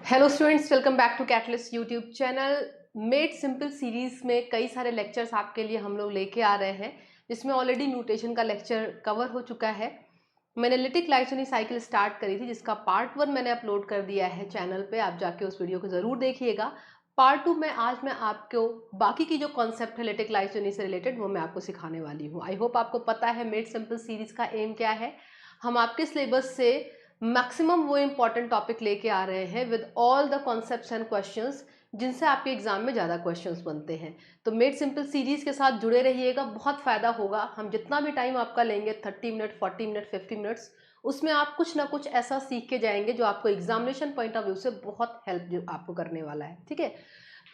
Hello students, welcome back to Catalyst YouTube channel. Made simple series में कई सारे lectures आपके लिए हम लोग लेके आ रहे हैं, जिसमें ऑलरेडी म्यूटेशन का लेक्चर कवर हो चुका है। मैंने लिटिक लाइसोनी साइकिल स्टार्ट करी थी, जिसका पार्ट 1 मैंने अपलोड कर दिया है चैनल पे। आप जाके उस वीडियो को ज़रूर देखिएगा। पार्ट 2 में आज मैं आपको बाकी की जो कॉन्सेप्ट है लिटिक लाइसोनी से रिलेटेड, वो मैं आपको सिखाने वाली हूँ। आई होप आपको पता है मेड सिंपल सीरीज का एम क्या है। हम आपके सिलेबस से मैक्सिमम वो इंपॉर्टेंट टॉपिक लेके आ रहे हैं with all the concepts and questions, जिनसे आपके एग्जाम में ज़्यादा क्वेश्चंस बनते हैं। तो मेड सिंपल सीरीज के साथ जुड़े रहिएगा, बहुत फ़ायदा होगा। हम जितना भी टाइम आपका लेंगे 30 मिनट, 40 मिनट, 50 मिनट्स, उसमें आप कुछ ना कुछ ऐसा सीख के जाएंगे जो आपको एग्जामिनेशन पॉइंट ऑफ व्यू से बहुत हेल्प जो आपको करने वाला है। ठीक है,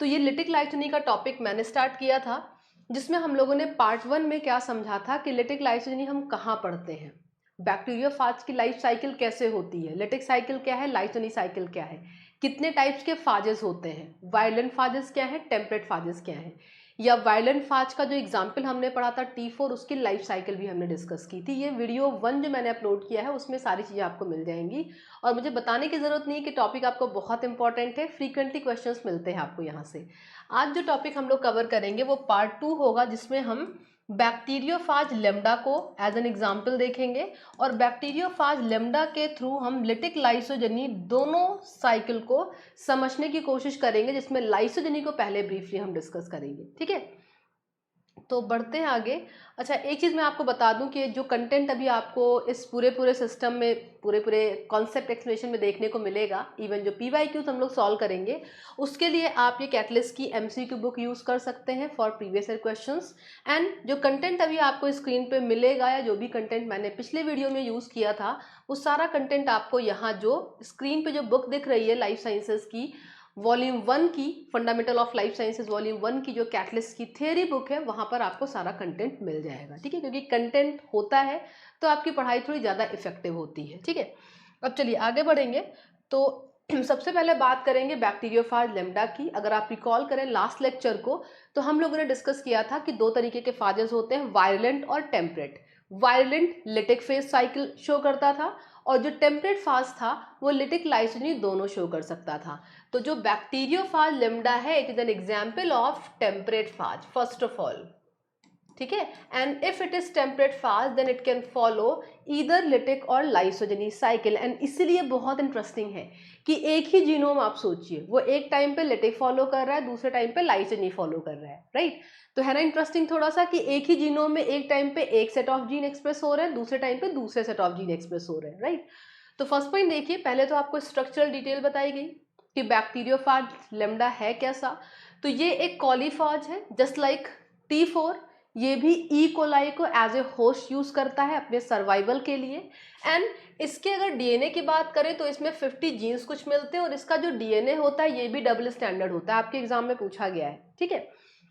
तो ये लिटिक लाइसोनी का टॉपिक मैंने स्टार्ट किया था, जिसमें हम लोगों ने पार्ट 1 में क्या समझा था कि लिटिक लाइसोनी हम कहाँ पढ़ते हैं, बैक्टीरियोफाज की लाइफ साइकिल कैसे होती है, लिटिक साइकिल क्या है, लाइसोनी साइकिल क्या है, कितने टाइप्स के फाजेस होते हैं, वायलेंट फाजेस क्या है, टेम्परेट फाजेस क्या है, या वायलेंट फाज का जो एग्जाम्पल हमने पढ़ा था T4, उसकी लाइफ साइकिल भी हमने डिस्कस की थी। ये वीडियो 1 जो मैंने अपलोड किया है उसमें सारी चीज़ें आपको मिल जाएंगी, और मुझे बताने की ज़रूरत नहीं कि टॉपिक आपको बहुत इंपॉर्टेंट है। फ्रीक्वेंटली क्वेश्चंस मिलते हैं आपको यहाँ से। आज जो टॉपिक हम लोग कवर करेंगे वो पार्ट 2 होगा, जिसमें हम बैक्टीरियोफाज लेम्डा को एज एन एग्जाम्पल देखेंगे, और बैक्टीरियोफाज लेम्डा के थ्रू हम लिटिक लाइसोजेनी दोनों साइकिल को समझने की कोशिश करेंगे, जिसमें लाइसोजेनी को पहले ब्रीफली हम डिस्कस करेंगे। ठीक है, तो बढ़ते हैं आगे। अच्छा, एक चीज़ मैं आपको बता दूं कि जो कंटेंट अभी आपको इस पूरे सिस्टम में, पूरे कॉन्सेप्ट एक्सप्लेनेशन में देखने को मिलेगा, इवन जो PYQs हम लोग सॉल्व करेंगे, उसके लिए आप ये कैटलिस्ट की MCQ बुक यूज़ कर सकते हैं for previous year questions. And जो कंटेंट अभी आपको स्क्रीन पे मिलेगा, या जो भी कंटेंट मैंने पिछले वीडियो में यूज़ किया था, वो सारा कंटेंट आपको यहाँ जो स्क्रीन पर जो बुक दिख रही है लाइफ साइंसेज की वॉल्यूम 1 की, fundamental of life sciences volume 1 की जो कैटलिस्ट की थियरी बुक है, वहाँ पर आपको सारा कंटेंट मिल जाएगा। ठीक है, क्योंकि कंटेंट होता है तो आपकी पढ़ाई थोड़ी ज़्यादा इफेक्टिव होती है। ठीक है, अब चलिए आगे बढ़ेंगे। तो सबसे पहले बात करेंगे बैक्टीरियोफाज लेम्डा की। अगर आप रिकॉल करें लास्ट लेक्चर को, तो हम लोगों ने डिस्कस किया था कि दो तरीके के फाजेस होते हैं, वायलेंट और temperate. Violent lytic phase cycle show करता था, और जो टेम्परेट फाज था वो लिटिक लाइसोनी दोनों शो कर सकता था। तो जो बैक्टीरियोफाज लेम्डा है, it is an example of temperate phage first of all. ठीक है, and if it is temperate phage then it can follow either lytic और लाइसोजेनी साइकिल। एंड इसलिए बहुत इंटरेस्टिंग है कि एक ही जीनोम आप सोचिए, वो एक टाइम पे लिटिक फॉलो कर रहा है, दूसरे टाइम पे लाइसोजेनी फॉलो कर रहा है, राइट। तो है ना इंटरेस्टिंग थोड़ा सा कि एक ही जीनोम में एक टाइम पे एक सेट ऑफ जीन एक्सप्रेस हो रहे हैं, दूसरे टाइम पे दूसरे सेट ऑफ जीन एक्सप्रेस हो रहे हैं, राइट। तो फर्स्ट पॉइंट देखिए, पहले तो आपको स्ट्रक्चरल डिटेल बताई गई कि बैक्टीरियोफाज लेम्डा है कैसा। तो ये एक कॉलीफाज है, जस्ट लाइक T4। ये भी ई कोलाई को एज ए होस्ट यूज करता है अपने सर्वाइवल के लिए। एंड इसके अगर डीएनए की बात करें तो इसमें 50 जीन्स कुछ मिलते हैं, और इसका जो डीएनए होता है ये भी डबल स्टैंडर्ड होता है, आपके एग्जाम में पूछा गया है। ठीक है,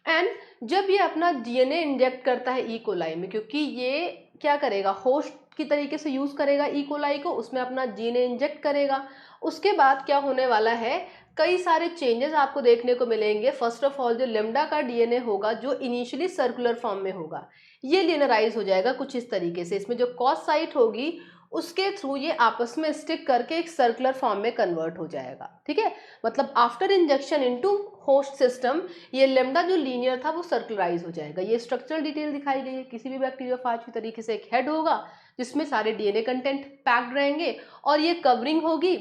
एंड जब ये अपना डीएनए इंजेक्ट करता है ई कोलाई में, क्योंकि ये क्या करेगा, होस्ट की तरीके से यूज करेगा ई कोलाई को, उसमें अपना डीएनए इंजेक्ट करेगा। उसके बाद क्या होने वाला है, कई सारे चेंजेस आपको देखने को मिलेंगे। फर्स्ट ऑफ ऑल जो लेम्डा का डीएनए होगा, जो इनिशियली सर्कुलर फॉर्म में होगा, ये लिनराइज हो जाएगा कुछ इस तरीके से। इसमें जो कॉस साइट होगी उसके थ्रू ये आपस में स्टिक करके एक सर्कुलर फॉर्म में कन्वर्ट हो जाएगा। ठीक है, मतलब after injection into host system ये लेम्डा जो लीनियर था वो सर्कुलराइज हो जाएगा। ये स्ट्रक्चरल डिटेल दिखाई गई है। किसी भी बैक्टीरियोफाज की तरीके से एक हेड होगा जिसमें सारे डीएनए कंटेंट पैक्ड रहेंगे, और ये कवरिंग होगी,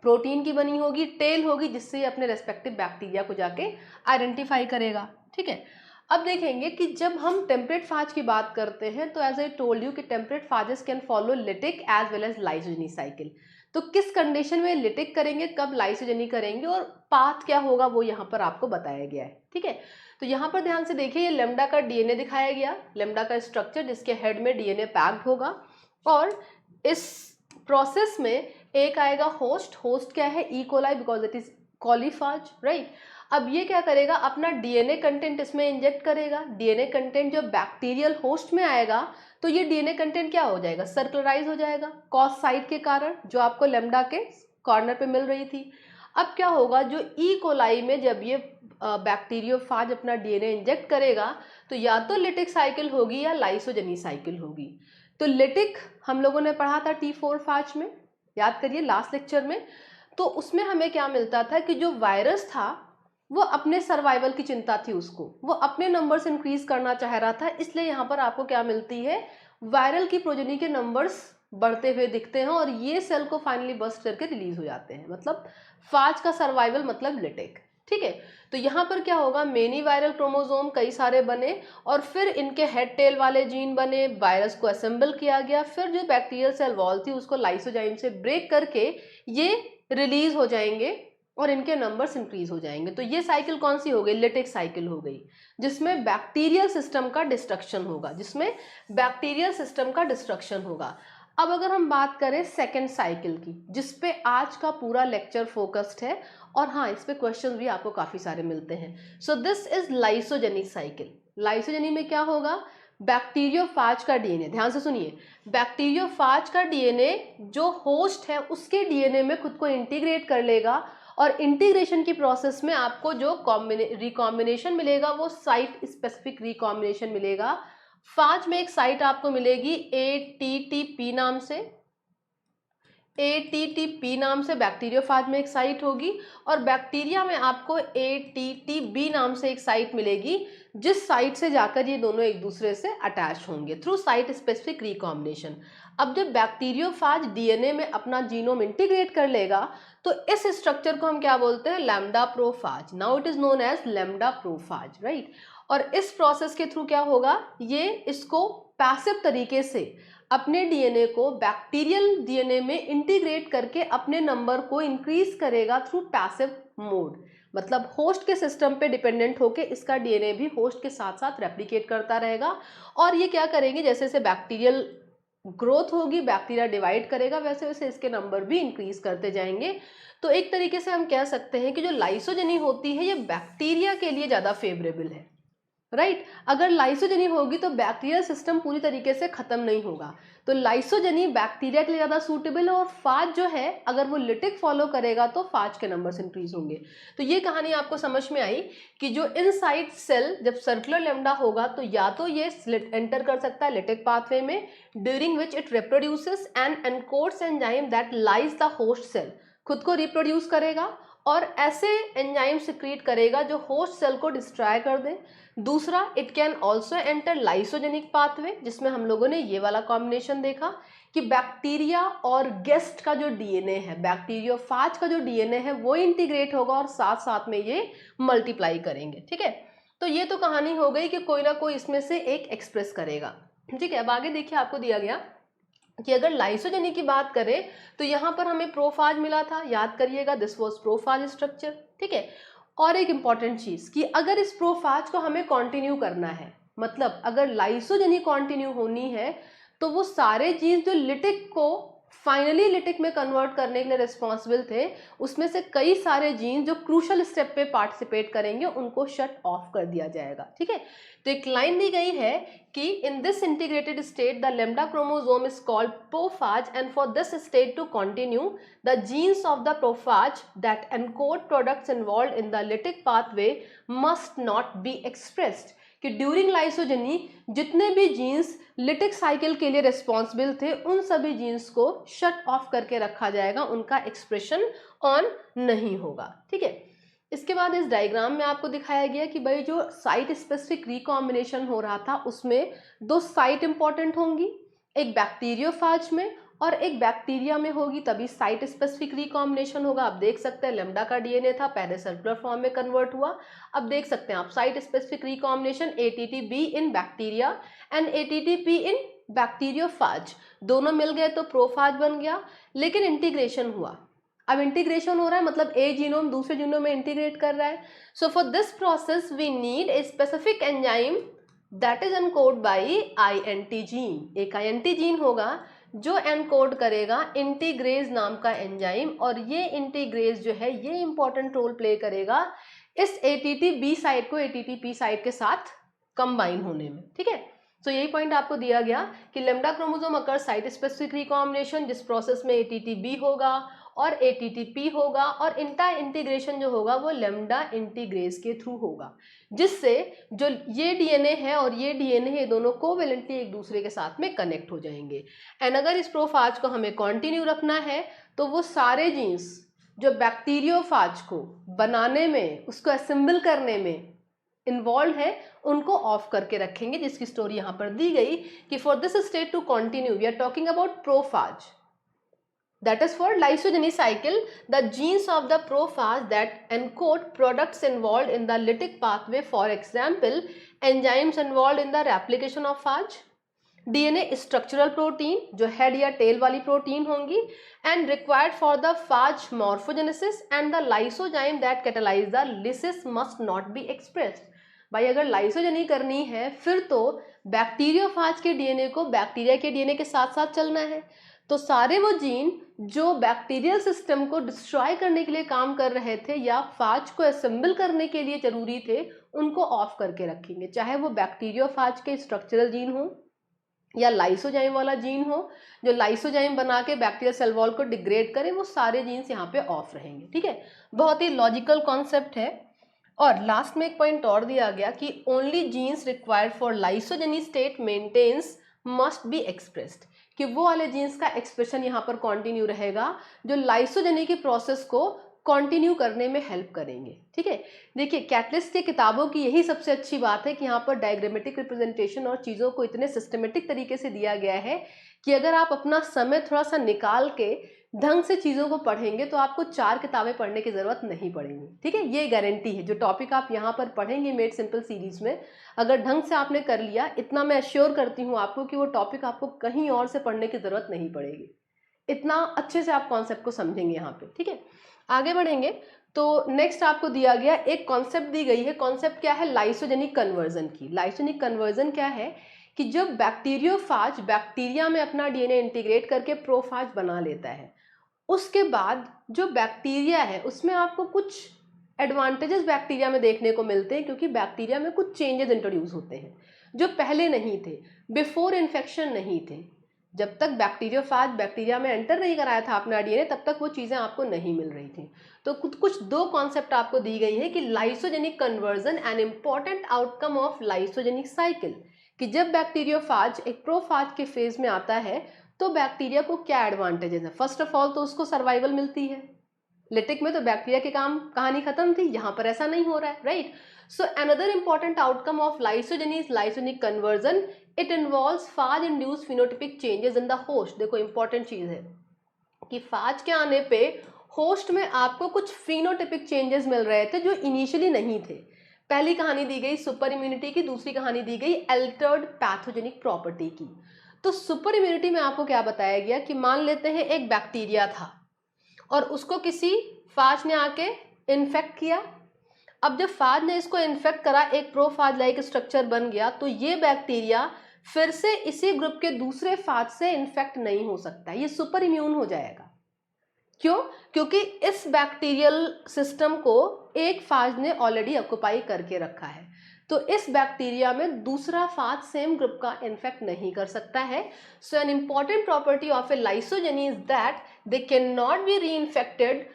प्रोटीन की बनी होगी, टेल होगी, जिससे ये अपने रेस्पेक्टिव बैक्टीरिया को जाके आइडेंटिफाई करेगा। ठीक है, अब देखेंगे कि जब हम टेम्परेट फाज की बात करते हैं, तो एज आई टोल्ड यू कि temperate phages can follow lytic as well as lysogeny cycle. तो किस कंडीशन में लिटिक करेंगे, कब लाइसोजेनी करेंगे, और पाथ क्या होगा, वो यहाँ पर आपको बताया गया है। ठीक है, तो यहाँ पर ध्यान से देखिए, ये लेम्डा का डीएनए दिखाया गया, लेम्डा का स्ट्रक्चर जिसके हेड में डीएनए पैक्ड होगा, और इस प्रोसेस में एक आएगा होस्ट। होस्ट क्या है, E coli, because it is कॉलीफाज, right. अब ये क्या करेगा, अपना डीएनए कंटेंट इसमें इंजेक्ट करेगा। डीएनए कंटेंट जो बैक्टीरियल होस्ट में आएगा, तो ये डीएनए कंटेंट क्या हो जाएगा, सर्कुलराइज हो जाएगा कॉस साइट के कारण, जो आपको लेम्डा के कॉर्नर पे मिल रही थी। अब क्या होगा, जो ई कोलाई में जब ये बैक्टीरियोफाज अपना डीएनए इंजेक्ट करेगा, तो या तो लिटिक साइकिल होगी या लाइसोजेनी साइकिल होगी। तो लिटिक हम लोगों ने पढ़ा था T4 फाज में, याद करिए लास्ट लेक्चर में। तो उसमें हमें क्या मिलता था कि जो वायरस था वो अपने सर्वाइवल की चिंता थी, उसको वो अपने नंबर्स इंक्रीज करना चाह रहा था, इसलिए यहाँ पर आपको क्या मिलती है, वायरल की प्रोजेनी के नंबर्स बढ़ते हुए दिखते हैं और ये सेल को फाइनली बस्ट करके रिलीज हो जाते हैं। मतलब फाज का सर्वाइवल मतलब लिटिक। ठीक है, तो यहाँ पर क्या होगा, मेनी वायरल क्रोमोसोम कई सारे बने और फिर इनके हेड टेल वाले जीन बने, वायरस को असेंबल किया गया, फिर जो बैक्टीरियल सेल वॉल थी उसको लाइसोजाइम से ब्रेक करके ये रिलीज हो जाएंगे और इनके नंबर्स इंक्रीज हो जाएंगे। तो ये साइकिल कौन सी हो गई, लिटिक साइकिल हो गई, जिसमें बैक्टीरियल सिस्टम का डिस्ट्रक्शन होगा, जिसमें बैक्टीरियल सिस्टम का डिस्ट्रक्शन होगा। अब अगर हम बात करें सेकेंड साइकिल की, जिसपे आज का पूरा लेक्चर फोकस्ड है, और हाँ इस पे क्वेश्चन भी आपको काफी सारे मिलते हैं। So this is lysogenic cycle. Lysogeny में क्या होगा, बैक्टीरियोफाज का डीएनए, ध्यान से सुनिए, बैक्टीरियोफाज का डीएनए जो होस्ट है उसके डीएनए में खुद को इंटीग्रेट कर लेगा और इंटीग्रेशन की प्रोसेस में आपको जो रिकॉम्बिनेशन मिलेगा वो साइट स्पेसिफिक रिकॉम्बिनेशन मिलेगा। फाज में एक साइट आपको मिलेगी ATTP नाम से, ATTP नाम से बैक्टीरियोफाज में एक साइट होगी, और बैक्टीरिया में आपको ATTB नाम से एक साइट मिलेगी, जिस साइट से जाकर ये दोनों एक दूसरे से अटैच होंगे थ्रू साइट स्पेसिफिक रिकॉम्बिनेशन। अब जब बैक्टीरियोफाज डीएनए में अपना जीनोम इंटीग्रेट कर लेगा तो इस स्ट्रक्चर को हम क्या बोलते हैं, lambda prophage. Now it is known as lambda prophage, right. और इस प्रोसेस के थ्रू क्या होगा, ये इसको पैसिव तरीके से अपने डीएनए को बैक्टीरियल डीएनए में इंटीग्रेट करके अपने नंबर को इंक्रीज करेगा थ्रू पैसिव मोड। मतलब होस्ट के सिस्टम पे डिपेंडेंट होके इसका डीएनए भी होस्ट के साथ साथ रेप्लिकेट करता रहेगा, और ये क्या करेंगे, जैसे जैसे बैक्टीरियल ग्रोथ होगी, बैक्टीरिया डिवाइड करेगा, वैसे वैसे इसके नंबर भी इंक्रीज करते जाएंगे। तो एक तरीके से हम कह सकते हैं कि जो लाइसोजेनी होती है ये बैक्टीरिया के लिए ज़्यादा फेवरेबल है, राइट। अगर लाइसोजेनी होगी तो बैक्टीरियल सिस्टम पूरी तरीके से खत्म नहीं होगा, तो लाइसोजेनी बैक्टीरिया के लिए ज़्यादा सूटेबल है। और फाज जो है अगर वो लिटिक फॉलो करेगा तो फाज के नंबर्स इंक्रीज होंगे। तो ये कहानी आपको समझ में आई कि जो इनसाइड सेल जब सर्कुलर लेमडा होगा तो या तो ये एंटर कर सकता है लिटिक पाथवे में, during which it reproduces and encodes enzyme that lyse the host cell, खुद को रिप्रोड्यूस करेगा और ऐसे एंजाइम सिक्रीट करेगा जो होस्ट सेल को डिस्ट्रॉय कर दे। दूसरा, it can also enter lysogenic pathway, जिसमें हम लोगों ने ये वाला कॉम्बिनेशन देखा कि बैक्टीरिया और गेस्ट का जो डीएनए है, बैक्टीरियोफाज का जो डीएनए है वो इंटीग्रेट होगा और साथ साथ में ये मल्टीप्लाई करेंगे। ठीक है, तो ये तो कहानी हो गई कि कोई ना कोई इसमें से एक एक्सप्रेस करेगा। ठीक है, अब आगे देखिए, आपको दिया गया कि अगर लाइसोजेनी की बात करें तो यहाँ पर हमें प्रोफाज मिला था, याद करिएगा, दिस वाज प्रोफाज स्ट्रक्चर। ठीक है, और एक इंपॉर्टेंट चीज कि अगर इस प्रोफाज को हमें कंटिन्यू करना है, मतलब अगर लाइसोजेनी कंटिन्यू होनी है तो वो सारे जीन्स जो लिटिक को फाइनली लिटिक में कन्वर्ट करने के लिए रिस्पॉन्सिबल थे, उसमें से कई सारे जीन जो क्रूशल स्टेप पे पार्टिसिपेट करेंगे उनको शट ऑफ कर दिया जाएगा। ठीक है, तो एक लाइन दी गई है कि in this integrated state the lambda chromosome is called prophage and for this state to continue the genes of the prophage that encode products involved in the lytic pathway must not be expressed, कि during lysogeny जितने भी jeans lytic cycle के लिए responsible थे उन सभी jeans को shut off करके रखा जाएगा, उनका एक्सप्रेशन ऑन नहीं होगा। ठीक है, इसके बाद इस डायग्राम में आपको दिखाया गया कि भाई जो साइट स्पेसिफिक रिकॉम्बिनेशन हो रहा था उसमें दो साइट इंपॉर्टेंट होंगी, एक बैक्टीरियोफाज में और एक बैक्टीरिया में होगी, तभी साइट स्पेसिफिक रिकॉम्बिनेशन होगा। आप देख सकते हैं लेम्डा का डीएनए था, पहले सर्कुलर फॉर्म में कन्वर्ट हुआ। अब देख सकते हैं आप site specific recombination ATTB in bacteria and ATTP in bacteriophage, दोनों मिल गए तो प्रोफाज बन गया। लेकिन इंटीग्रेशन हुआ, अब इंटीग्रेशन हो रहा है मतलब ए जीनोम दूसरे जीनोम में इंटीग्रेट कर रहा है। So for this process we need a specific enzyme that is encode by INT gene. एक INT जीन होगा जो एनकोड करेगा इंटीग्रेज नाम का एंजाइम, और ये इंटीग्रेज जो है ये इंपॉर्टेंट रोल प्ले करेगा इस ATTB साइट को ATTP साइट के साथ कंबाइन होने में। ठीक है, तो यही पॉइंट आपको दिया गया कि लेम्डा क्रोमोसोम अकर साइट स्पेसिफिक रिकॉम्बिनेशन, जिस प्रोसेस में ATTB होगा और ATTP होगा, और इंटीग्रेशन जो होगा वो लेम्डा इंटीग्रेज के थ्रू होगा, जिससे जो ये डीएनए है और ये डीएनए ये दोनों कोवेलेंटली एक दूसरे के साथ में कनेक्ट हो जाएंगे। एंड अगर इस प्रोफाज को हमें कंटिन्यू रखना है तो वो सारे जीन्स जो बैक्टीरियोफाज को बनाने में, उसको असेंबल करने में इन्वॉल्व है, उनको ऑफ करके रखेंगे, जिसकी स्टोरी यहाँ पर दी गई कि for this state to continue we are talking about prophage, that is for lysogeny cycle, the genes of the prophage that encode products involved in the lytic pathway, for example enzymes involved in the replication of phage, DNA structural protein जो head या tail वाली protein होंगी, and required for the phage morphogenesis, and the lysozyme that catalyze the lysis must not be expressed। भाई अगर लाइसोजनी करनी है फिर तो बैक्टीरियोफाज के डीएनए को बैक्टीरिया के डीएनए के साथ साथ चलना है, तो सारे वो जीन जो बैक्टीरियल सिस्टम को डिस्ट्रॉय करने के लिए काम कर रहे थे या फाज को असेंबल करने के लिए जरूरी थे, उनको ऑफ करके रखेंगे, चाहे वो बैक्टीरियोफाज के स्ट्रक्चरल जीन हो या लाइसोजाइम वाला जीन हो जो लाइसोजाइम बना के बैक्टीरियल सेल वॉल को डिग्रेड करे, वो सारे जीन्स यहाँ पे ऑफ रहेंगे। ठीक है, बहुत ही लॉजिकल कॉन्सेप्ट है। और लास्ट में एक पॉइंट और दिया गया कि only genes required for lysogeny state maintenance must be expressed, कि वो वाले जीन्स का एक्सप्रेशन यहाँ पर कंटिन्यू रहेगा जो लाइसोजेनी की प्रोसेस को कंटिन्यू करने में हेल्प करेंगे। ठीक है, देखिए कैटलिस्ट की किताबों की यही सबसे अच्छी बात है कि यहाँ पर डायग्रामेटिक रिप्रेजेंटेशन और चीज़ों को इतने सिस्टमेटिक तरीके से दिया गया है कि अगर आप अपना समय थोड़ा सा निकाल के ढंग से चीज़ों को पढ़ेंगे तो आपको 4 किताबें पढ़ने की ज़रूरत नहीं पड़ेगी। ठीक है, ये गारंटी है। जो टॉपिक आप यहाँ पर पढ़ेंगे मेड सिंपल सीरीज़ में, अगर ढंग से आपने कर लिया, इतना मैं एश्योर करती हूँ आपको कि वो टॉपिक आपको कहीं और से पढ़ने की ज़रूरत नहीं पड़ेगी। इतना अच्छे से आप कॉन्सेप्ट को समझेंगे यहाँ पे। ठीक है, आगे बढ़ेंगे तो नेक्स्ट आपको दिया गया एक कॉन्सेप्ट दी गई है। कॉन्सेप्ट क्या है? लाइसोजेनिक कन्वर्जन की। लाइसोजेनिक कन्वर्जन क्या है कि जब बैक्टीरियोफाज बैक्टीरिया में अपना डीएनए इंटीग्रेट करके प्रोफाज बना लेता है, उसके बाद जो बैक्टीरिया है उसमें आपको कुछ एडवांटेजेस बैक्टीरिया में देखने को मिलते हैं, क्योंकि बैक्टीरिया में कुछ चेंजेस इंट्रोड्यूस होते हैं जो पहले नहीं थे, बिफोर इन्फेक्शन नहीं थे। जब तक बैक्टीरियोफाज बैक्टीरिया में एंटर नहीं कराया था अपना डीएनए, तब तक वो चीज़ें आपको नहीं मिल रही थी। तो कुछ 2 कॉन्सेप्ट आपको दी गई है कि lysogenic conversion an important outcome of lysogenic cycle, कि जब बैक्टीरियोफाज एक प्रोफाज के फेज में आता है तो बैक्टीरिया को क्या एडवांटेजेस है। फर्स्ट ऑफ ऑल तो उसको सर्वाइवल मिलती है। लिटिक में तो बैक्टीरिया के काम कहानी खत्म थी, यहाँ पर ऐसा नहीं हो रहा है, right. So another important outcome of lysogeny is lysogenic conversion. It involves phage induced phenotypic changes in the host. देखो इंपॉर्टेंट चीज है कि फाज के आने पे होस्ट में आपको कुछ फिनोटिपिक चेंजेस मिल रहे थे जो इनिशियली नहीं थे। पहली कहानी दी गई सुपर इम्यूनिटी की, दूसरी कहानी दी गई अल्टर्ड पैथोजेनिक प्रॉपर्टी की। तो सुपर इम्यूनिटी में आपको क्या बताया गया कि मान लेते हैं एक बैक्टीरिया था और उसको किसी फाज ने आके इन्फेक्ट किया। अब जब फाज ने इसको इन्फेक्ट करा, एक प्रोफाज लाइक स्ट्रक्चर बन गया, तो ये बैक्टीरिया फिर से इसी ग्रुप के दूसरे फाज से इन्फेक्ट नहीं हो सकता, ये सुपर इम्यून हो जाएगा। क्यों? क्योंकि इस बैक्टीरियल सिस्टम को एक फाज ने ऑलरेडी ऑक्युपाई करके रखा है, तो इस बैक्टीरिया में दूसरा फाज सेम ग्रुप का इन्फेक्ट नहीं कर सकता है। So an important property of a lysogeny is that they can not be reinfected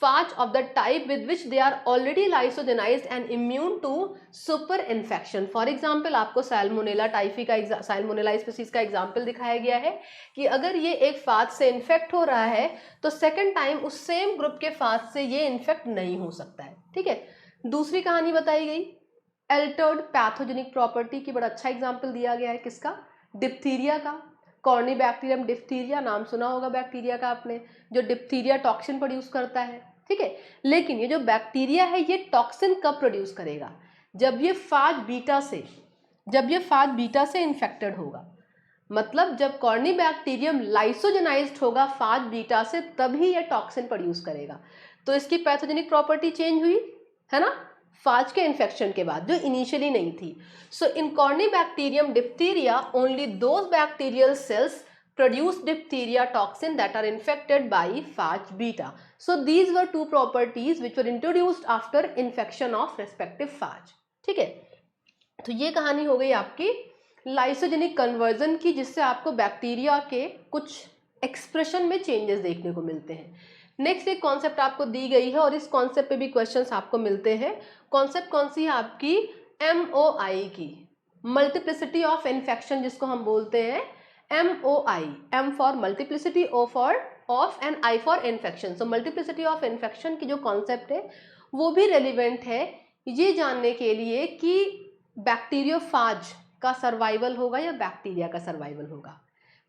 phage of the type with which they are already lysogenized and immune to super infection. For example, आपको Salmonella typhi का Salmonella species का example दिखाया गया है कि अगर ये एक फाज से इन्फेक्ट हो रहा है तो सेकेंड टाइम उस सेम ग्रुप के फाज से ये इन्फेक्ट नहीं हो सकता है। ठीक है, दूसरी कहानी बताई गई अल्टर्ड पैथोजेनिक प्रॉपर्टी की, बड़ा अच्छा एग्जाम्पल दिया गया है। किसका? डिप्थीरिया का। कॉर्नीबैक्टीरियम डिप्थीरिया नाम सुना होगा बैक्टीरिया का आपने, जो डिप्थीरिया टॉक्सिन प्रोड्यूस करता है। ठीक है, लेकिन ये जो बैक्टीरिया है ये टॉक्सिन कब प्रोड्यूस करेगा? जब ये फाज बीटा से इन्फेक्टेड होगा। मतलब जब कॉर्नीबैक्टीरियम लाइसोजेनाइज्ड होगा फाज बीटा से, तभी ये टॉक्सिन प्रोड्यूस करेगा। तो इसकी पैथोजेनिक प्रॉपर्टी चेंज हुई है ना, फाज के इन्फेक्शन के बाद, जो इनिशियली नहीं थी। So in Corynebacterium diphtheria only those bacterial cells produce diphtheria toxin that are infected by phage beta. So these were 2 properties which were introduced after infection of respective phage. ठीक है, तो ये कहानी हो गई आपकी लाइसोजेनिक कन्वर्जन की, जिससे आपको बैक्टीरिया के कुछ एक्सप्रेशन में चेंजेस देखने को मिलते हैं। नेक्स्ट एक कॉन्सेप्ट आपको दी गई है और इस कॉन्सेप्ट पे भी क्वेश्चंस आपको मिलते हैं। कॉन्सेप्ट कौन सी है आपकी? MOI की, मल्टीप्लिसिटी ऑफ इन्फेक्शन, जिसको हम बोलते हैं MOI। M for multiplicity, O for of and I for infection. So multiplicity of infection की जो कॉन्सेप्ट है वो भी रेलिवेंट है ये जानने के लिए कि बैक्टीरियोफाज का सर्वाइवल होगा या बैक्टीरिया का सर्वाइवल होगा।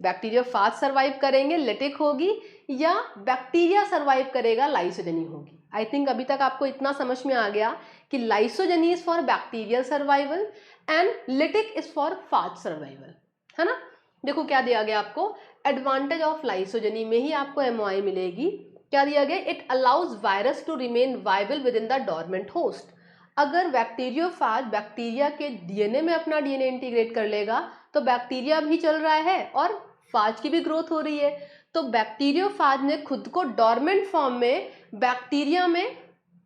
बैक्टीरियोफाज सर्वाइव करेंगे, लिटिक होगी, या बैक्टीरिया सर्वाइव करेगा, लाइसोजेनी होगी। आई थिंक अभी तक आपको इतना समझ में आ गया कि lysogeny is for bacterial survival and lytic is for phage survival, है ना। देखो क्या दिया गया आपको, एडवांटेज ऑफ लाइसोजेनी में ही आपको एमओआई मिलेगी। क्या दिया गया, it allows virus to remain viable within the dormant host. अगर बैक्टीरियोफाज बैक्टीरिया के डीएनए में अपना डीएनए इंटीग्रेट कर लेगा तो बैक्टीरिया भी चल रहा है और फाज की भी ग्रोथ हो रही है, तो बैक्टीरियोफाज ने खुद को डोरमेंट फॉर्म में बैक्टीरिया में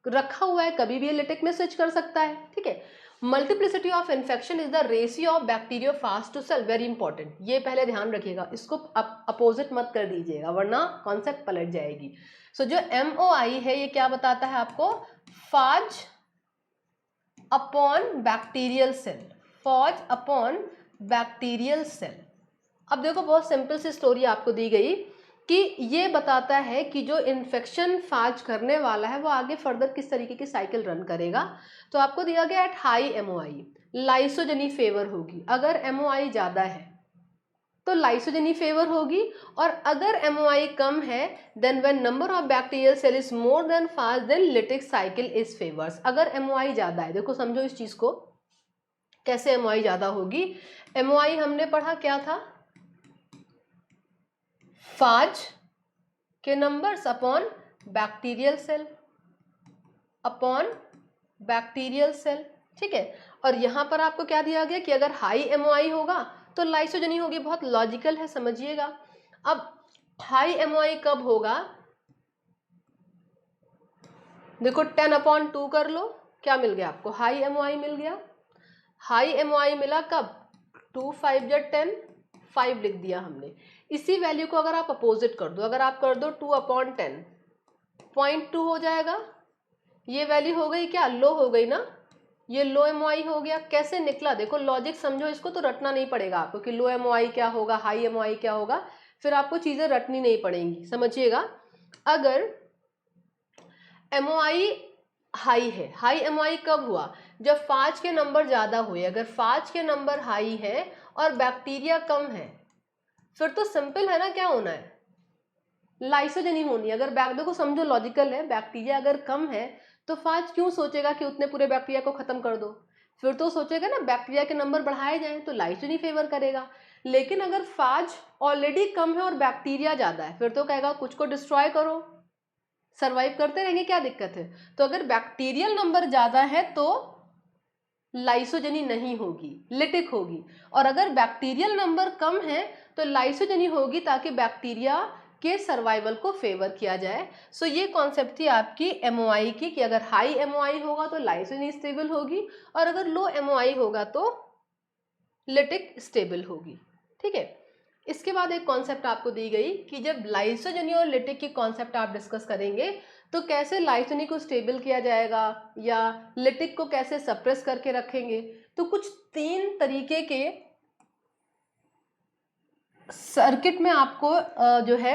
रखा हुआ है, कभी भी ये लिटिक में स्विच कर सकता है, ठीक है। Multiplicity of infection is the ratio of bacteriophage to cell, very important, ये पहले ध्यान रखिएगा, इसको अपोजिट मत कर दीजिएगा वरना कॉन्सेप्ट पलट जाएगी। सो जो एमओआई है ये क्या बताता है आपको, फाज upon bacterial cell, फॉज upon bacterial cell. अब देखो बहुत सिंपल सी स्टोरी आपको दी गई कि ये बताता है कि जो इन्फेक्शन फाज करने वाला है वो आगे फर्दर किस तरीके की साइकिल रन करेगा। तो आपको दिया गया at high MOI lysogeny favour होगी, अगर एमओआई ज़्यादा है तो लाइसोजेनी फेवर होगी, और अगर एमओआई कम है then when number of bacterial cell is more than phage then lytic cycle is favours. अगर एमओआई ज़्यादा है, देखो समझो इस चीज़ को, कैसे एमओआई ज़्यादा होगी। एमओआई हमने पढ़ा क्या था, फाज के numbers upon bacterial cell upon bacterial cell, ठीक है। और यहां पर आपको क्या दिया गया कि अगर हाई एमओआई होगा तो लाइसोजेनी होगी, बहुत लॉजिकल है, समझिएगा। अब हाई एमओआई कब होगा, देखो 10/2 कर लो, क्या मिल गया आपको, हाई एमओआई मिल गया। हाई एमओआई मिला कब, 2 5 जा 10, 5 लिख दिया हमने। इसी वैल्यू को अगर आप अपोजिट कर दो, अगर आप कर दो 2/10, 0.2 हो जाएगा। ये वैल्यू हो गई क्या, लो हो गई ना, ये लो एमओआई हो गया। कैसे निकला, देखो लॉजिक समझो, इसको तो रटना नहीं पड़ेगा आपको कि लो एमओआई क्या होगा, हाई एमओआई क्या होगा, फिर आपको चीजें रटनी नहीं पड़ेंगी, समझिएगा। अगर एमओआई हाई है, हाई एमओआई कब हुआ, जब फाज के नंबर ज्यादा हुए। अगर फाज के नंबर हाई है और बैक्टीरिया कम है, फिर तो सिंपल है ना, क्या होना है, लाइसोजेनी होनी है। अगर देखो समझो लॉजिकल है, बैक्टीरिया अगर कम है तो फाज क्यों सोचेगा कि उतने पूरे बैक्टीरिया को खत्म कर दो, फिर तो सोचेगा ना बैक्टीरिया के नंबर बढ़ाए जाएं, तो लाइसोजेनी फेवर करेगा। लेकिन अगर फाज ऑलरेडी कम है और बैक्टीरिया ज्यादा है, फिर तो कहेगा कुछ को डिस्ट्रॉय करो, सर्वाइव करते रहेंगे, क्या दिक्कत है। तो अगर बैक्टीरियल नंबर ज्यादा है तो लाइसोजेनी नहीं होगी, लिटिक होगी, और अगर बैक्टीरियल नंबर कम है तो लाइसोजेनी होगी, ताकि बैक्टीरिया के सर्वाइवल को फेवर किया जाए। सो ये कॉन्सेप्ट थी आपकी एमओआई की, कि अगर हाई एमओआई होगा तो लाइसोजेनी स्टेबल होगी, और अगर लो एमओआई होगा तो लिटिक स्टेबल होगी, ठीक है। इसके बाद एक कॉन्सेप्ट आपको दी गई कि जब लाइसोजेनी और लिटिक की कॉन्सेप्ट आप डिस्कस करेंगे तो कैसे लाइसोजेनी को स्टेबल किया जाएगा या लिटिक को कैसे सप्रेस करके रखेंगे। तो कुछ 3 तरीके के सर्किट में आपको जो है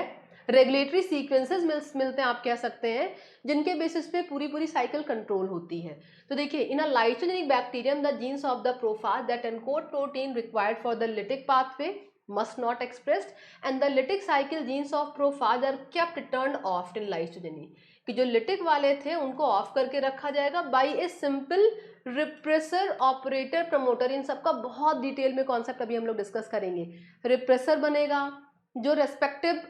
रेगुलेटरी सीक्वेंसेस मिलते हैं, आप कह सकते हैं, जिनके बेसिस पे पूरी साइकिल कंट्रोल होती है। तो देखिए, in a lysogenic bacterium the genes of the prophage that encode protein required for the lytic pathway must not expressed and the lytic cycle genes of prophage are kept turned off in lysogeny, कि जो lytic वाले थे उनको of करके रखा जाएगा by a simple repressor operator promoter. इन सबका बहुत डिटेल में कॉन्सेप्ट अभी हम लोग डिस्कस करेंगे। रिप्रेसर बनेगा जो रेस्पेक्टिव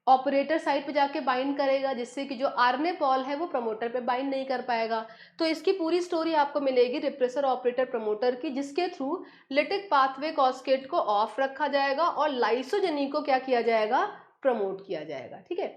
ऑपरेटर साइट पे जाके बाइंड करेगा, जिससे कि जो आरएनए पॉल है वो प्रमोटर पे बाइंड नहीं कर पाएगा। तो इसकी पूरी स्टोरी आपको मिलेगी रिप्रेसर ऑपरेटर प्रमोटर की, जिसके थ्रू लिटिक पाथवे कास्केड को ऑफ रखा जाएगा और लाइसोजेनी को क्या किया जाएगा, प्रमोट किया जाएगा, ठीक है।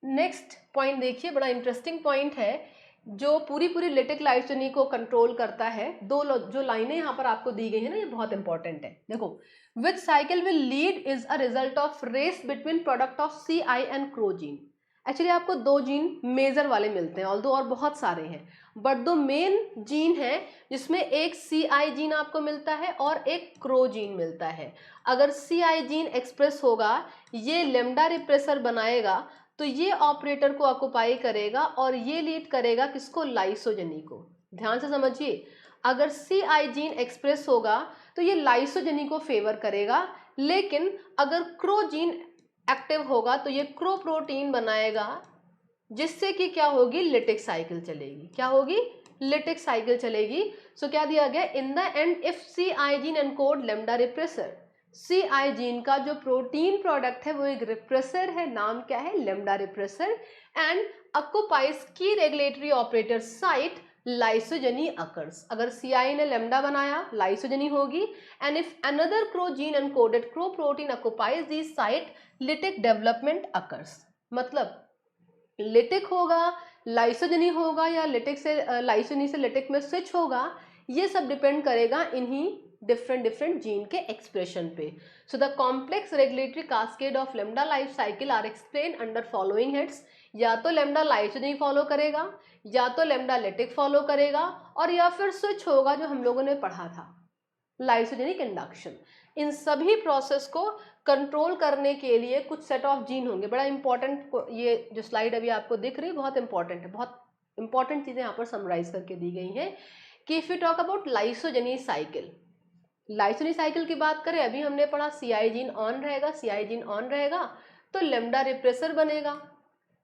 नेक्स्ट पॉइंट देखिए, बड़ा इंटरेस्टिंग पॉइंट है जो पूरी लिटिक लाइसोजेनी को कंट्रोल करता है। जो लाइनें यहाँ पर आपको दी गई है ना, ये बहुत इंपॉर्टेंट है। देखो, which cycle will lead is a result of race between product of CI and CRO gene actually आपको 2 जीन मेजर वाले मिलते हैं, ऑल्दो और बहुत सारे हैं, बट 2 मेन जीन है जिसमें एक CI जीन आपको मिलता है और एक क्रो जीन मिलता है। अगर CI जीन एक्सप्रेस होगा, ये लेमडा रिप्रेसर बनाएगा, तो ये ऑपरेटर को ऑक्युपाई करेगा और ये लीड करेगा किसको, लाइसोजेनी को। ध्यान से समझिए, अगर CI जीन एक्सप्रेस होगा तो ये लाइसोजेनी को फेवर करेगा, लेकिन अगर क्रो जीन एक्टिव होगा तो ये क्रो प्रोटीन बनाएगा, जिससे कि क्या होगी, लिटिक साइकिल चलेगी। क्या होगी, लिटिक साइकिल चलेगी। सो क्या दिया गया, in the end if CI gene encode lambda repressor, CI gene का जो प्रोटीन प्रोडक्ट है वो एक रिप्रेसर है, नाम क्या है, लेमडा रिप्रेसर, एंड ऑक्युपाइज की regulatory operator site lysogeny occurs. अगर CI ने लेमडा बनाया, लाइसोजेनी होगी, and if another crow gene encoded crow protein occupies the site, lytic development occurs. मतलब लिटिक होगा, लाइसोजेनी होगा, या लिटिक से लाइसोजेनी से लिटिक में स्विच होगा, ये सब डिपेंड करेगा इन्हीं डिफरेंट जीन के एक्सप्रेशन पे। So the complex regulatory cascade of lambda life cycle are explain under following heads. या तो लेमडा लाइसोजेनी फॉलो करेगा, या तो लेमडा लिटिक फॉलो करेगा, और या फिर स्विच होगा जो हम लोगों ने पढ़ा था, लाइसोजेनिक इंडक्शन। इन सभी प्रोसेस को कंट्रोल करने के लिए कुछ सेट ऑफ जीन होंगे। बड़ा इंपॉर्टेंट, ये जो स्लाइड अभी आपको दिख रही है बहुत इंपॉर्टेंट है, बहुत इंपॉर्टेंट चीजें यहाँ पर समराइज करके दी गई हैं कि if you talk about lysogeny cycle, lysogeny cycle की बात करें, अभी हमने पढ़ा CI जीन ऑन रहेगा, CI जीन ऑन रहेगा तो लेमडा रिप्रेसर बनेगा।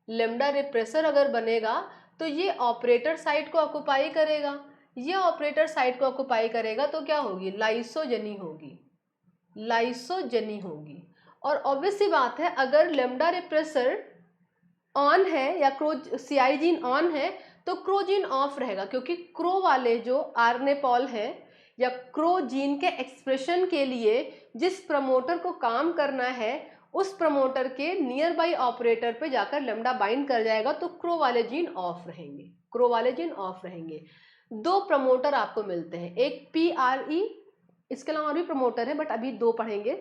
लेमडा रिप्रेसर अगर बनेगा तो ये ऑपरेटर साइट को ऑक्युपाई करेगा, ये ऑपरेटर साइट को ऑक्युपाई करेगा तो क्या होगी, लाइसोजेनी होगी, लाइसोजेनी होगी। और ऑब्वियस सी बात है, अगर लेमडा रिप्रेसर ऑन है या CI जीन ऑन है तो क्रो जीन ऑफ रहेगा, क्योंकि क्रो वाले जो RNA पॉल है या क्रो जीन के एक्सप्रेशन के लिए जिस प्रमोटर को काम करना है, उस प्रमोटर के नियर बाई ऑपरेटर पे जाकर लेमडा बाइंड कर जाएगा, तो क्रो वाले जीन ऑफ रहेंगे, क्रो वाले जीन ऑफ रहेंगे। 2 प्रमोटर आपको मिलते हैं, एक PRE, इसके अलावा और भी प्रमोटर है बट अभी 2 पढ़ेंगे,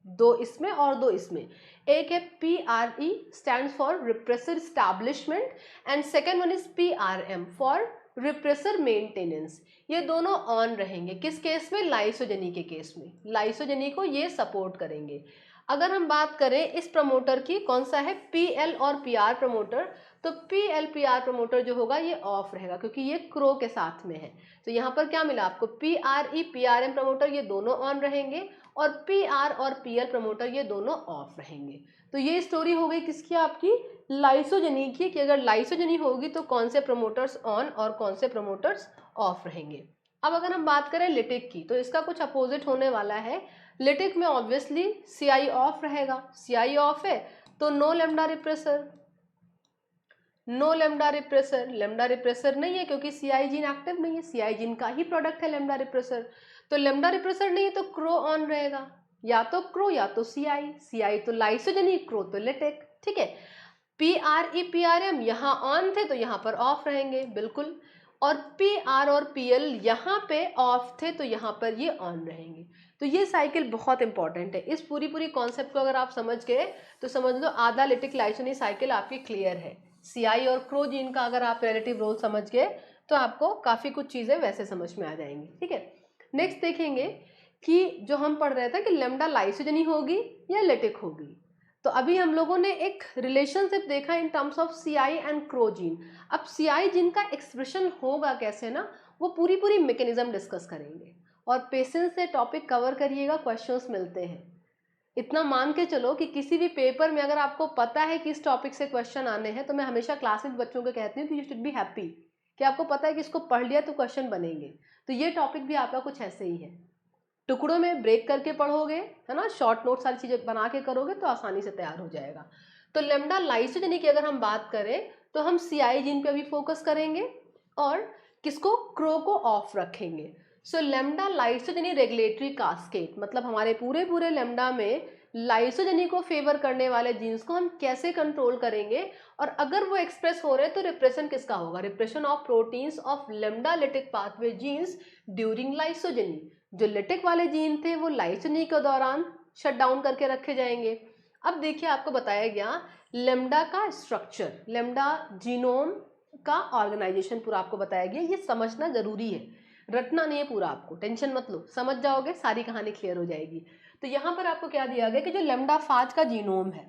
2 इसमें और 2 इसमें। एक है PRE stands for repressor establishment, and second one is PRM for repressor maintenance. ये दोनों ऑन रहेंगे, किस केस में, लाइसोजेनी के केस में, लाइसोजेनी को ये सपोर्ट करेंगे। अगर हम बात करें इस प्रमोटर की, कौन सा है, PL और PR प्रमोटर, तो PL PR प्रमोटर जो होगा ये ऑफ रहेगा, क्योंकि ये क्रो के साथ में है। तो यहाँ पर क्या मिला आपको, PRE PRM प्रमोटर ये दोनों ऑन रहेंगे, और PR और PL प्रमोटर ये दोनों ऑफ रहेंगे। तो ये स्टोरी हो गई किसकी, आपकी लाइसोजेनी की, कि अगर लाइसोजेनी होगी तो कौन से प्रमोटर्स ऑन और कौन से प्रमोटर्स ऑफ रहेंगे। अब अगर हम बात करें लिटिक की, तो इसका कुछ अपोजिट होने वाला है। लिटिक में ऑब्वियसली CI ऑफ रहेगा, CI ऑफ है तो no lambda repressor, no lambda repressor, lambda repressor नहीं है क्योंकि CI जीन एक्टिव नहीं है, CI जीन का ही प्रोडक्ट है लेमडा रिप्रेसर। तो लेमडा रिप्रेसर नहीं है तो क्रो ऑन रहेगा, या तो क्रो या तो CI, CI तो लाइसोजेनी, क्रो तो लिटिक, ठीक है। PRE PRM यहाँ ऑन थे तो यहाँ पर ऑफ रहेंगे, बिल्कुल, और PR और PL यहाँ पे ऑफ थे तो यहाँ पर ये ऑन रहेंगे। तो ये साइकिल बहुत इंपॉर्टेंट है। इस पूरी कॉन्सेप्ट को अगर आप समझ गए तो समझ लो आधा लिटिक लाइसोजेनी साइकिल आपकी क्लियर है। CI और क्रो जीन का अगर आप रिलेटिव रोल समझ गए तो आपको काफ़ी कुछ चीज़ें वैसे समझ में आ जाएंगी, ठीक है। नेक्स्ट देखेंगे कि जो हम पढ़ रहे थे कि लेमडा लाइसोजेनी होगी या लिटिक होगी, तो अभी हम लोगों ने एक रिलेशनशिप देखा in terms of CI and crow gene. अब CI जीन का एक्सप्रेशन होगा कैसे ना, वो पूरी मैकेनिज्म डिस्कस करेंगे, और पेशेंस से टॉपिक कवर करिएगा, क्वेश्चंस मिलते हैं। इतना मान के चलो कि किसी भी पेपर में अगर आपको पता है कि इस टॉपिक से क्वेश्चन आने हैं, तो मैं हमेशा क्लास में बच्चों को कहती हूँ कि यू शुड बी हैप्पी कि आपको पता है कि इसको पढ़ लिया तो क्वेश्चन बनेंगे। तो ये टॉपिक भी आपका कुछ ऐसे ही है, टुकड़ों में ब्रेक करके पढ़ोगे, है ना, शॉर्ट नोट सारी चीज़ें बना के करोगे तो आसानी से तैयार हो जाएगा। तो लेमडा लाइसोजेनी की अगर हम बात करें तो हम CI जीन पे अभी फोकस करेंगे और किसको, क्रो को ऑफ रखेंगे। So lambda lysogeny regulatory cascade, मतलब हमारे पूरे लेमडा में लाइसोजेनी को फेवर करने वाले जीन्स को हम कैसे कंट्रोल करेंगे, और अगर वो एक्सप्रेस हो रहे हैं तो रिप्रेशन किसका होगा, repression of proteins of lambda lytic pathway genes during lysogeny. जो लिटिक वाले जीन थे वो लाइसोजेनी के दौरान शट डाउन करके रखे जाएंगे। अब देखिए आपको बताया गया लेमडा का स्ट्रक्चर, लेमडा जीनोम का ऑर्गेनाइजेशन पूरा आपको बताया गया। ये समझना जरूरी है, रटना नहीं है पूरा, आपको टेंशन मत लो, समझ जाओगे सारी कहानी क्लियर हो जाएगी। तो यहाँ पर आपको क्या दिया गया कि जो लेमडा फाज का जीनोम है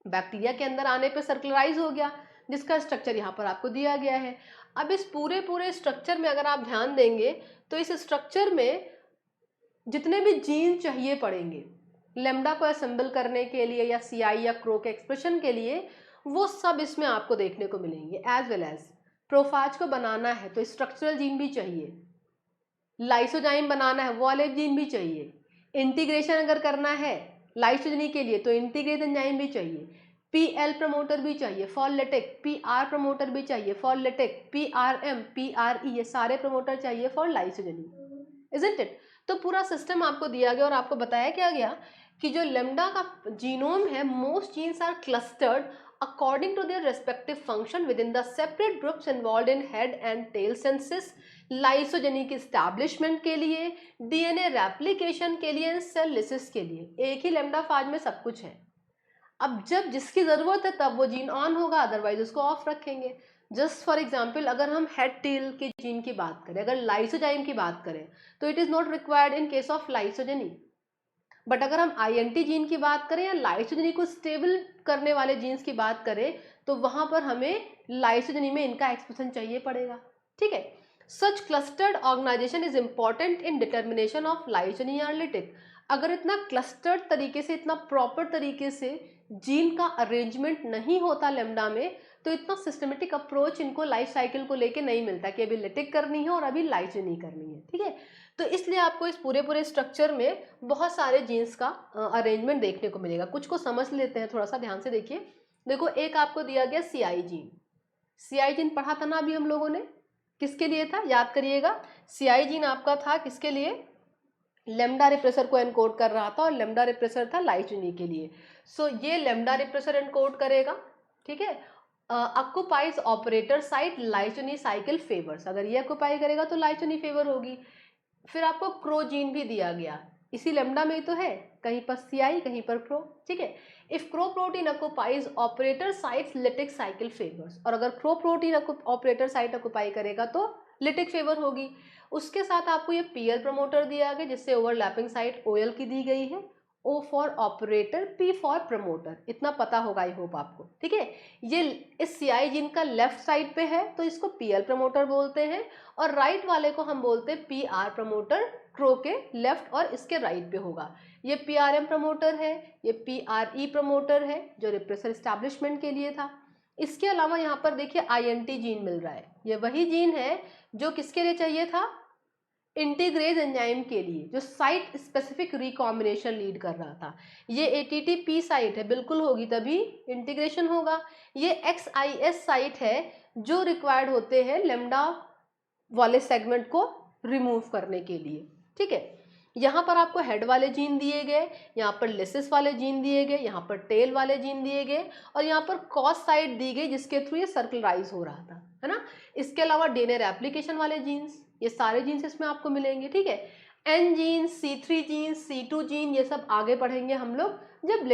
बैक्टीरिया के अंदर आने पे सर्कुलराइज हो गया, जिसका स्ट्रक्चर यहाँ पर आपको दिया गया है। अब इस पूरे स्ट्रक्चर में अगर आप ध्यान देंगे तो इस स्ट्रक्चर में जितने भी जीन चाहिए पड़ेंगे लेमडा को असेंबल करने के लिए या सीआई या क्रो के एक्सप्रेशन के लिए, वो सब इसमें आपको देखने को मिलेंगे। एज वेल एज प्रोफाज को बनाना है तो स्ट्रक्चरल जीन भी चाहिए, लाइसोजाइम बनाना है वो वाले जीन भी चाहिए, इंटीग्रेशन अगर करना है लाइसोजनी के लिए तो इंटीग्रेज एंजाइम भी चाहिए, पीएल प्रमोटर भी चाहिए फॉर लेटेक, पीआर प्रमोटर भी चाहिए फॉर लेटेक, पीआरएम, पीआरई, ये सारे प्रमोटर चाहिए फॉर लाइसोजनी, इजंट इट। तो पूरा सिस्टम आपको दिया गया और आपको बताया क्या गया कि जो लेमडा का जीनोम है, most genes are clustered according to their respective function within the separate groups involved in head and tail senses, lysogeny की स्टैब्लिशमेंट के लिए, डीएनए रेप्लिकेशन के लिए, सेल लिसिस के लिए। एक ही लेमडा फाज में सब कुछ है। अब जब जिसकी जरूरत है तब वो जीन ऑन होगा, अदरवाइज उसको ऑफ रखेंगे। जस्ट फॉर एग्जाम्पल अगर हम हेड टेल के जीन की बात करें, अगर लाइसोजाइम की बात करें तो it is not required in case of lysogeny, but अगर हम आईएनटी जीन की बात करें या लाइसोजेनी को स्टेबल करने वाले जीन्स की बात करें तो वहां पर हमें लाइसोजेनी में इनका एक्सप्रेशन चाहिए पड़ेगा, ठीक है। Such clustered organisation is important in determination of lysogeny और लिटिक। अगर इतना क्लस्टर्ड तरीके से, इतना प्रॉपर तरीके से जीन का अरेंजमेंट नहीं होता लेमडा में तो इतना सिस्टमेटिक अप्रोच इनको लाइफ साइकिल को लेके नहीं मिलता कि अभी लिटिक करनी है और अभी लाइसोजेनी करनी है, ठीक है। तो इसलिए आपको इस पूरे स्ट्रक्चर में बहुत सारे जीन्स का अरेंजमेंट देखने को मिलेगा। कुछ को समझ लेते हैं, थोड़ा सा ध्यान से देखिए। देखो एक आपको दिया गया सीआई जीन, सीआई जीन पढ़ा था ना अभी हम लोगों ने, किसके लिए था याद करिएगा। सीआई जीन आपका था किसके लिए, लेमडा रिप्रेसर को एनकोड कर रहा था और लेमडा रिप्रेसर था लाइसोजेनी के लिए। सो ये लेमडा रिप्रेसर एनकोड करेगा, ठीक है। Occupies operator site lysogeny cycle favours, अगर ये ऑक्युपाई करेगा तो लाइसोजेनी फेवर होगी। फिर आपको क्रो जीन भी दिया गया, इसी लेमडा में तो है, कहीं पर सीआई कहीं पर क्रो, ठीक है। If crow protein occupies operator sites lytic cycle favours, और अगर crow protein operator site occupy करेगा तो लिटिक फेवर होगी। उसके साथ आपको ये पीएल प्रमोटर दिया गया जिससे ओवरलैपिंग साइट ओएल की दी गई है, O for operator, P for promoter, इतना पता होगा आई होप आपको, ठीक है। ये इस सीआई जीन का लेफ्ट साइड पे है तो इसको पीएल प्रमोटर बोलते हैं और राइट वाले को हम बोलते हैं पीआर प्रमोटर, क्रो के लेफ्ट और इसके राइट पे होगा। ये पीआरएम प्रमोटर है, ये पीआरई प्रमोटर है जो रिप्रेसर एस्टैब्लिशमेंट के लिए था। इसके अलावा यहाँ पर देखिए आईएनटी जीन मिल रहा है, ये वही जीन है जो किसके लिए चाहिए था, इंटीग्रेज एंजाइम के लिए, जो साइट स्पेसिफिक रिकॉम्बिनेशन लीड कर रहा था। ये एटीटीपी साइट है, बिल्कुल होगी तभी इंटीग्रेशन होगा। ये एक्सआईएस साइट है जो रिक्वायर्ड होते हैं लेमडा वाले सेगमेंट को रिमूव करने के लिए, ठीक है। यहाँ पर आपको हेड वाले जीन दिए गए, यहाँ पर लिसिस वाले जीन दिए गए, यहाँ पर टेल वाले जीन दिए गए और यहाँ पर कॉस साइट दी गई जिसके थ्रू ये सर्कुलराइज हो रहा था, है ना। इसके अलावा डीएनए रेप्लिकेशन वाले जीन्स, ये सारे जीन्स इसमें आपको मिलेंगे, ठीक है। N gene, C3 gene, C2 gene, ये सब आगे पढ़ेंगे हम लोग जब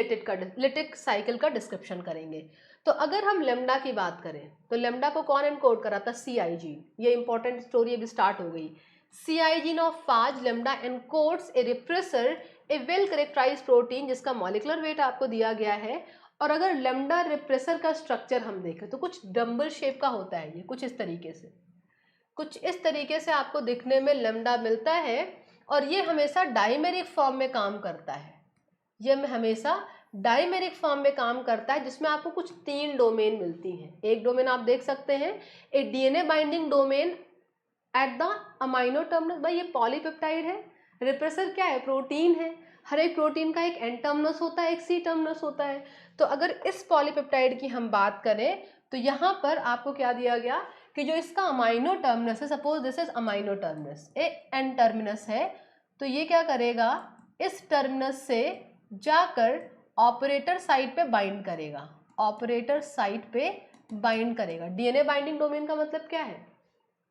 लिटिक साइकिल का डिस्क्रिप्शन करेंगे। तो अगर हम लेमडा की बात करें तो लेमडा को कौन एनकोड करा था, सीआई जीन। ये इंपॉर्टेंट स्टोरी अभी स्टार्ट हो गई। CI gene of phage lambda encodes a repressor, a well characterise protein जिसका मॉलिक्यूलर वेट आपको दिया गया है। और अगर लेमडा रिप्रेसर का स्ट्रक्चर हम देखें तो कुछ डम्बल शेप का होता है, ये कुछ इस तरीके से, कुछ इस तरीके से आपको दिखने में लेमडा मिलता है और ये हमेशा डाइमेरिक फॉर्म में काम करता है। ये हमेशा डाइमेरिक फॉर्म में काम करता है जिसमें आपको कुछ 3 डोमेन मिलती हैं। एक डोमेन आप देख सकते हैं, a DNA binding domain at the amino terminus, भाई ये पॉलीपेप्टाइड है। रिप्रेसर क्या है, प्रोटीन है। हर एक प्रोटीन का एक एन टर्मिनस होता है, एक सी टर्मिनस होता है। तो अगर इस पॉलीपेप्टाइड की हम बात करें तो यहाँ पर आपको क्या दिया गया कि जो इसका अमाइनो टर्मिनस है, suppose this is amino terminus, a N terminus है, तो ये क्या करेगा, इस टर्मिनस से जाकर ऑपरेटर साइट पे बाइंड करेगा, ऑपरेटर साइट पे बाइंड करेगा। डीएनए बाइंडिंग डोमेन का मतलब क्या है,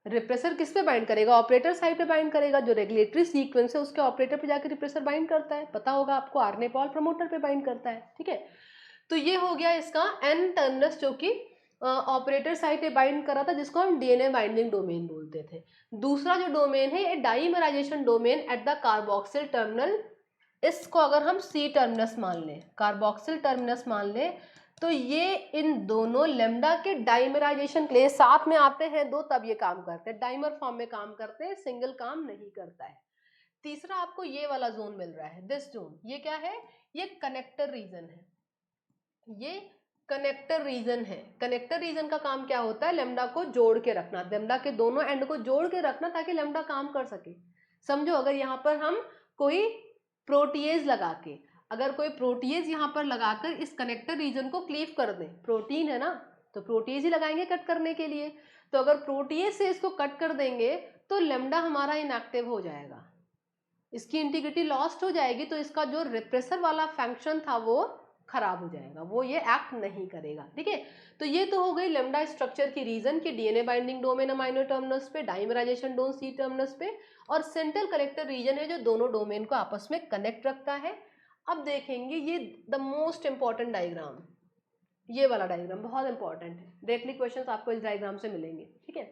रिप्रेसर किस पे बाइंड करेगा, ऑपरेटर साइट पे बाइंड करेगा। जो रेगुलेटरी सीक्वेंस है उसके ऑपरेटर पे जाकर रिप्रेसर बाइंड करता है, पता होगा आपको, आरएनए पॉल प्रमोटर पे बाइंड करता है, ठीक है। तो ये हो गया इसका एन टर्मिनस जो कि ऑपरेटर साइट पे बाइंड कर रहा था, जिसको हम डीएनए बाइंडिंग डोमेन बोलते थे। दूसरा जो डोमेन है ये dimerisation domain at the carboxyl terminal, इसको अगर हम सी टर्मिनस मान लें, कार्बोक्सिल टर्मिनस मान लें, तो ये इन दोनों लेमडा के डाइमराइजेशन के लिए साथ में आते हैं दो, तब ये काम करते हैं, डाइमर फॉर्म में काम करते हैं, सिंगल काम नहीं करता है। तीसरा आपको ये वाला जोन मिल रहा है, दिस जोन, ये क्या है, ये कनेक्टर रीजन है, ये कनेक्टर रीजन है। कनेक्टर रीजन का काम क्या होता है, लेमडा को जोड़ के रखना, लेमडा के दोनों एंड को जोड़ के रखना ताकि लेमडा काम कर सके। समझो अगर यहाँ पर हम कोई प्रोटीएज लगा के, अगर कोई प्रोटीएज यहाँ पर लगाकर इस कनेक्टर रीजन को क्लीव कर दें, प्रोटीन है ना, तो प्रोटीएज ही लगाएंगे कट करने के लिए, तो अगर प्रोटीएज से इसको कट कर देंगे तो लेमडा हमारा इनएक्टिव हो जाएगा, इसकी इंटीग्रिटी लॉस्ट हो जाएगी, तो इसका जो रिप्रेसर वाला फंक्शन था वो खराब हो जाएगा, वो ये एक्ट नहीं करेगा। ठीक है, तो ये तो हो गई लेमडा स्ट्रक्चर की रीजन की DNA binding domain amino terminus पे, डाइमराइजेशन डोमेन सी टर्मिनस पे, और सेंट्रल कलेक्टर रीजन है जो दोनों डोमेन को आपस में कनेक्ट रखता है। अब देखेंगे ये द मोस्ट इंपॉर्टेंट डायग्राम, ये वाला डायग्राम बहुत इंपॉर्टेंट है, डायरेक्टली क्वेश्चंस आपको इस डायग्राम से मिलेंगे। ठीक है,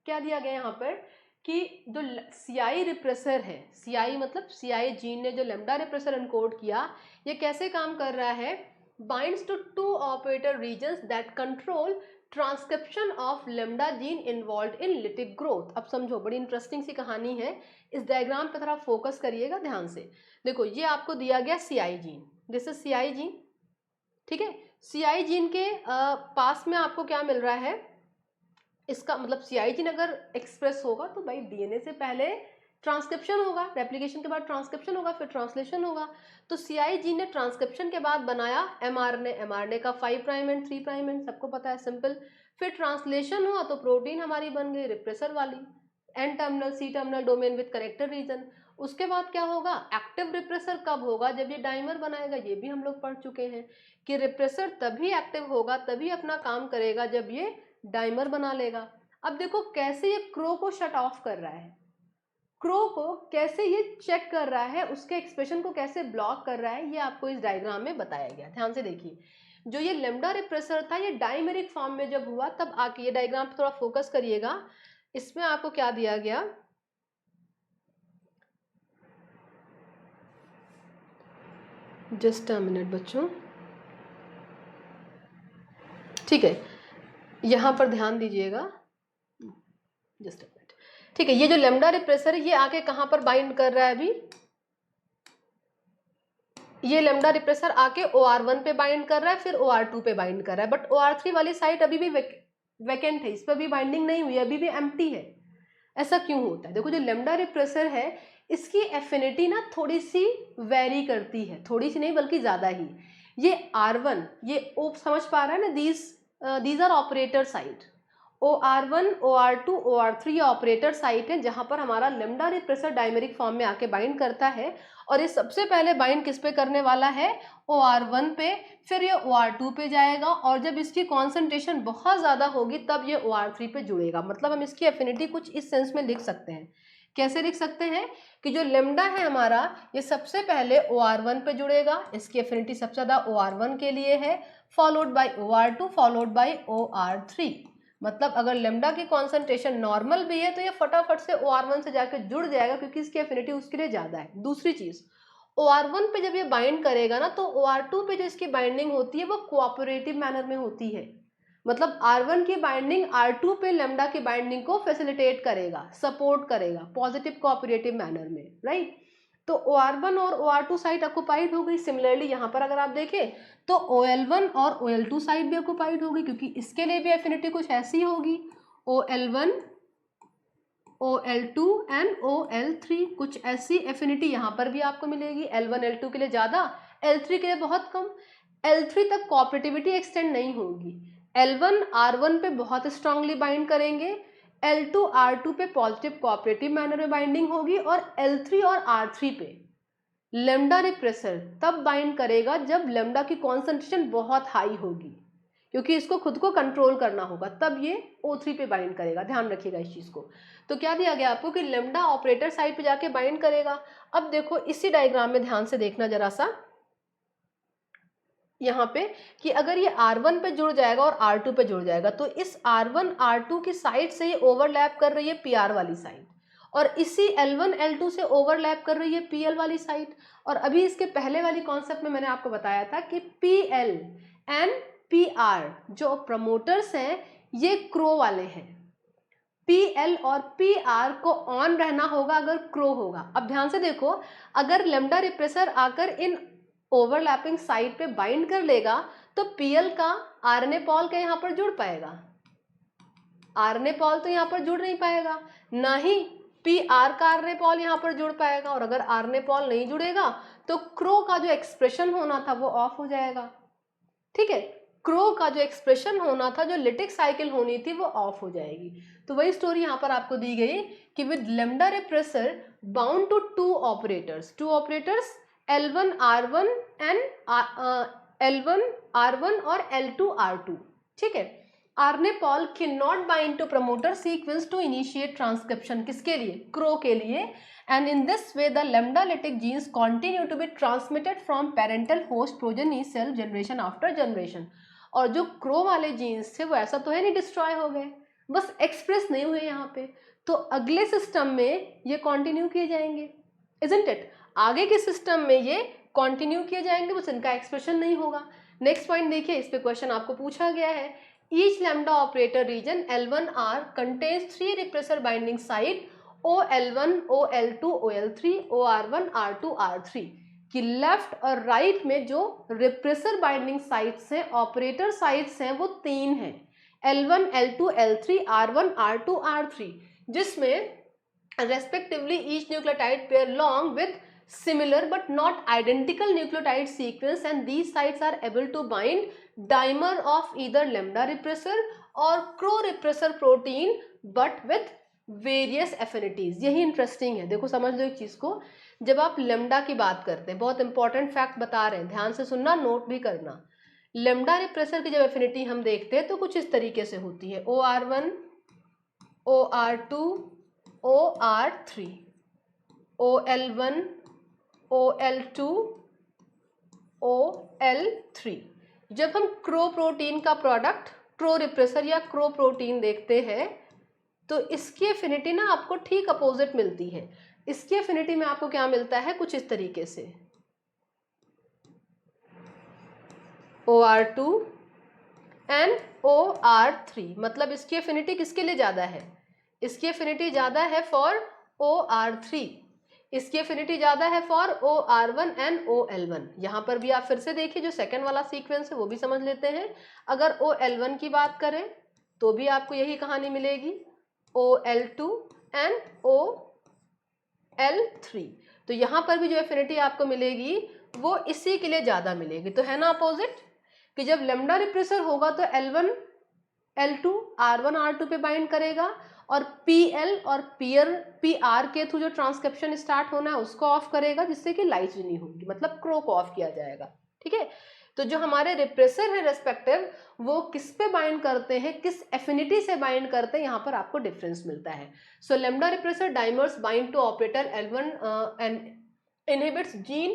क्या दिया गया यहाँ पर कि जो सीआई रिप्रेसर है, सीआई मतलब सीआई जीन ने जो लेमडा रिप्रेसर एनकोड किया, ये कैसे काम कर रहा है, binds to two operator regions that control transcription of lambda gene involve in lytic growth. अब समझो बड़ी इंटरेस्टिंग सी कहानी है, इस डायग्राम पे थोड़ा फोकस करिएगा ध्यान से। देखो ये आपको दिया गया CI gene, this is CI gene. ठीक है, सीआई जीन के पास में आपको क्या मिल रहा है, इसका मतलब सीआई जीन अगर एक्सप्रेस होगा तो भाई डीएनए से पहले ट्रांसक्रिप्शन होगा, रेप्लिकेशन के बाद ट्रांसक्रिप्शन होगा, फिर ट्रांसलेशन होगा। तो सीआई जीन ने ट्रांसक्रिप्शन के बाद बनाया एमआरएनए, एमआरएनए का 5 प्राइम एंड 3 प्राइम एंड सबको पता है, सिंपल। फिर ट्रांसलेशन हुआ तो प्रोटीन हमारी बन गई रिप्रेसर वाली, N terminal C terminal domain with connector region. उसके बाद क्या होगा, एक्टिव रिप्रेसर कब होगा, जब ये डाइमर बनाएगा, ये भी हम लोग पढ़ चुके हैं कि रिप्रेसर तभी एक्टिव होगा, तभी अपना काम करेगा जब ये डाइमर बना लेगा। अब देखो कैसे ये क्रो को शट ऑफ कर रहा है, क्रो को कैसे ये चेक कर रहा है, उसके एक्सप्रेशन को कैसे ब्लॉक कर रहा है, ये आपको इस डायग्राम में बताया गया। ध्यान से देखिए, जो ये लेमडा रिप्रेसर था ये डाइमेरिक फॉर्म में जब हुआ तब आके, ये डायग्राम पे थोड़ा फोकस करिएगा, इसमें आपको क्या दिया गया, जस्ट अ मिनट बच्चों, ठीक है, यहाँ पर ध्यान दीजिएगा, जस्ट अ मिनट। ठीक है, ये जो लेमडा रिप्रेसर है ये आके कहाँ पर बाइंड कर रहा है, अभी ये लेमडा रिप्रेसर आके OR1 पे बाइंड कर रहा है, फिर OR2 पे बाइंड कर रहा है, बट OR3 वाली साइट अभी भी वैकेंट है, इस पर भी बाइंडिंग नहीं हुई, अभी भी एम्प्टी है। ऐसा क्यों होता है, देखो जो लेमडा रिप्रेसर है इसकी एफिनिटी ना थोड़ी सी वेरी करती है, थोड़ी सी नहीं बल्कि ज्यादा ही। ये R1, ये ओ समझ पा रहा है ना, these are operator site, OR1 OR2 OR3 operator site है जहां पर हमारा लेमडा रिप्रेसर डाइमेरिक फॉर्म में आके बाइंड करता है, और ये सबसे पहले बाइंड किस पे करने वाला है, OR1 पे, फिर ये OR2 पे जाएगा, और जब इसकी कॉन्सेंट्रेशन बहुत ज़्यादा होगी तब ये OR3 पे जुड़ेगा। मतलब हम इसकी एफिनिटी कुछ इस सेंस में लिख सकते हैं, कैसे लिख सकते हैं कि जो लेमडा है हमारा ये सबसे पहले OR1 पे जुड़ेगा, इसकी एफिनिटी सबसे ज़्यादा OR1 के लिए है, followed by OR2, followed by OR3। मतलब अगर लेमडा की कॉन्सेंट्रेशन नॉर्मल भी है तो ये फटाफट से OR1 से जाकर जुड़ जाएगा क्योंकि इसकी एफिनिटी उसके लिए ज़्यादा है। दूसरी चीज़, OR1 पे जब ये बाइंड करेगा ना तो OR2 पे जो इसकी बाइंडिंग होती है वो कोऑपरेटिव मैनर में होती है, मतलब R1 की बाइंडिंग R2 पे लेमडा की बाइंडिंग को फैसिलिटेट करेगा, सपोर्ट करेगा पॉजिटिव कोऑपरेटिव मैनर में, राइट। तो OR1 और OR2 साइट ऑक्युपाइड हो गई। सिमिलरली यहाँ पर अगर आप देखें तो OL1 और OL2 साइट भी ऑक्युपाइड होगी क्योंकि इसके लिए भी एफिनिटी कुछ ऐसी होगी, OL1 OL2 एंड OL3, कुछ ऐसी एफिनिटी यहाँ पर भी आपको मिलेगी, L1 L2 के लिए ज़्यादा, L3 के लिए बहुत कम। L3 तक कोऑपरेटिविटी एक्सटेंड नहीं होगी, L1 R1 पे बहुत स्ट्रांगली बाइंड करेंगे, L2 R2 पे पॉजिटिव कोऑपरेटिव मैनर में बाइंडिंग होगी, और L3 और R3 पे लेमडा रिप्रेसर तब बाइंड करेगा जब लेमडा की कॉन्सेंट्रेशन बहुत हाई होगी, क्योंकि इसको खुद को कंट्रोल करना होगा, तब ये O3 पे बाइंड करेगा। ध्यान रखिएगा इस चीज को। तो क्या दिया गया आपको कि लेमडा ऑपरेटर साइट पे जाके बाइंड करेगा। अब देखो इसी डायग्राम में ध्यान से देखना जरा सा, यहाँ पे कि अगर ये R1 पे जुड़ जाएगा और R2 पे जुड़ जाएगा तो इस R1 R2 की साइड से ये ओवरलैप कर रही है PR वाली साइड, और इसी L1 L2 से ओवरलैप कर रही है PL वाली साइड। और अभी इसके पहले वाली कॉन्सेप्ट में मैंने आपको बताया था कि PL एंड PR जो प्रमोटर्स हैं ये क्रो वाले हैं। PL और PR को ऑन रहना होगा अगर क्रो होगा। अब ध्यान से देखो, अगर लेमडा रिप्रेसर आकर इन ओवरलैपिंग साइड पे बाइंड कर लेगा तो PL का RNA पॉल के यहाँ पर जुड़ पाएगा? RNA पॉल तो यहाँ पर जुड़ नहीं पाएगा, ना ही PR का RNA पॉल यहाँ पर जुड़ पाएगा। और अगर RNA पॉल नहीं जुड़ेगा तो क्रो का जो एक्सप्रेशन होना था वो ऑफ हो जाएगा। ठीक है, क्रो का जो एक्सप्रेशन होना था, जो लिटिक साइकिल होनी थी, वो ऑफ हो जाएगी। तो वही स्टोरी यहाँ पर आपको दी गई कि with lambda repressor bound to two operators L1 R1 and L1 R1 और L2 R2। ठीक है, RNA pol can not bind to promoter sequence to initiate transcription. किसके लिए? क्रो के लिए। And in this way the lambda lytic genes continue to be transmitted from parental host progeny cell generation after generation। और जो crow वाले jeans थे वो ऐसा तो है नहीं डिस्ट्रॉय हो गए, बस एक्सप्रेस नहीं हुए यहाँ पे, तो अगले सिस्टम में ये कंटिन्यू किए जाएंगे, isn't it? आगे के सिस्टम में ये कंटिन्यू किए जाएंगे, बस इनका एक्सप्रेशन नहीं होगा। नेक्स्ट पॉइंट देखिए, इस पे क्वेश्चन आपको पूछा गया है, each lambda operator region L1R contains 3 repressor binding site OL1, OL2, OL3, OR1, R2, R3 कि लेफ्ट और राइट में जो रिप्रेसर बाइंडिंग साइट्स हैं, ऑपरेटर साइट्स हैं, वो 3 हैं, L1, L2, L3, R1, R2, R3, जिसमें respectively each nucleotide pair long with similar but not identical nucleotide sequence, and these sites are able to bind dimer of either lambda repressor or cro repressor protein but with various affinities. यही interesting है, देखो समझ लो एक चीज को, जब आप lambda की बात करते हैं, बहुत इंपॉर्टेंट फैक्ट बता रहे हैं, ध्यान से सुनना, नोट भी करना। लेमडा रिप्रेसर की जब एफिनिटी हम देखते हैं तो कुछ इस तरीके से होती है, OR1, OR2, OR3, OL1, OL2, OL3। जब हम क्रो प्रोटीन का प्रोडक्ट क्रो रिप्रेसर या क्रो प्रोटीन देखते हैं तो इसकी एफिनिटी ना आपको ठीक अपोजिट मिलती है। इसकी एफिनिटी में आपको क्या मिलता है, कुछ इस तरीके से, OR2 एंड OR3, मतलब इसकी एफिनिटी किसके लिए ज्यादा है? इसकी एफिनिटी ज्यादा है फॉर OR3, इसकी एफिनिटी ज्यादा है फॉर OR1 एंड OL1। यहाँ पर भी आप फिर से देखिए, जो सेकेंड वाला सीक्वेंस है वो भी समझ लेते हैं। अगर OL1 की बात करें तो भी आपको यही कहानी मिलेगी, OL2 एंड OL3। तो यहाँ पर भी जो एफिनिटी आपको मिलेगी वो इसी के लिए ज्यादा मिलेगी। तो है ना अपोजिट, कि जब लेमडा रिप्रेसर होगा तो L1 L2 R1 R2 पे बाइंड करेगा, और PL और PR के थ्रू जो ट्रांसक्रिप्शन स्टार्ट होना है उसको ऑफ करेगा, जिससे कि लाइज नहीं होगी, मतलब क्रो को ऑफ किया जाएगा। ठीक है, तो जो हमारे रिप्रेसर है रेस्पेक्टिव, वो किस पे बाइंड करते हैं, किस एफिनिटी से बाइंड करते हैं, यहाँ पर आपको डिफरेंस मिलता है। So lambda repressor dimers bind to operator L1 and inhibits gene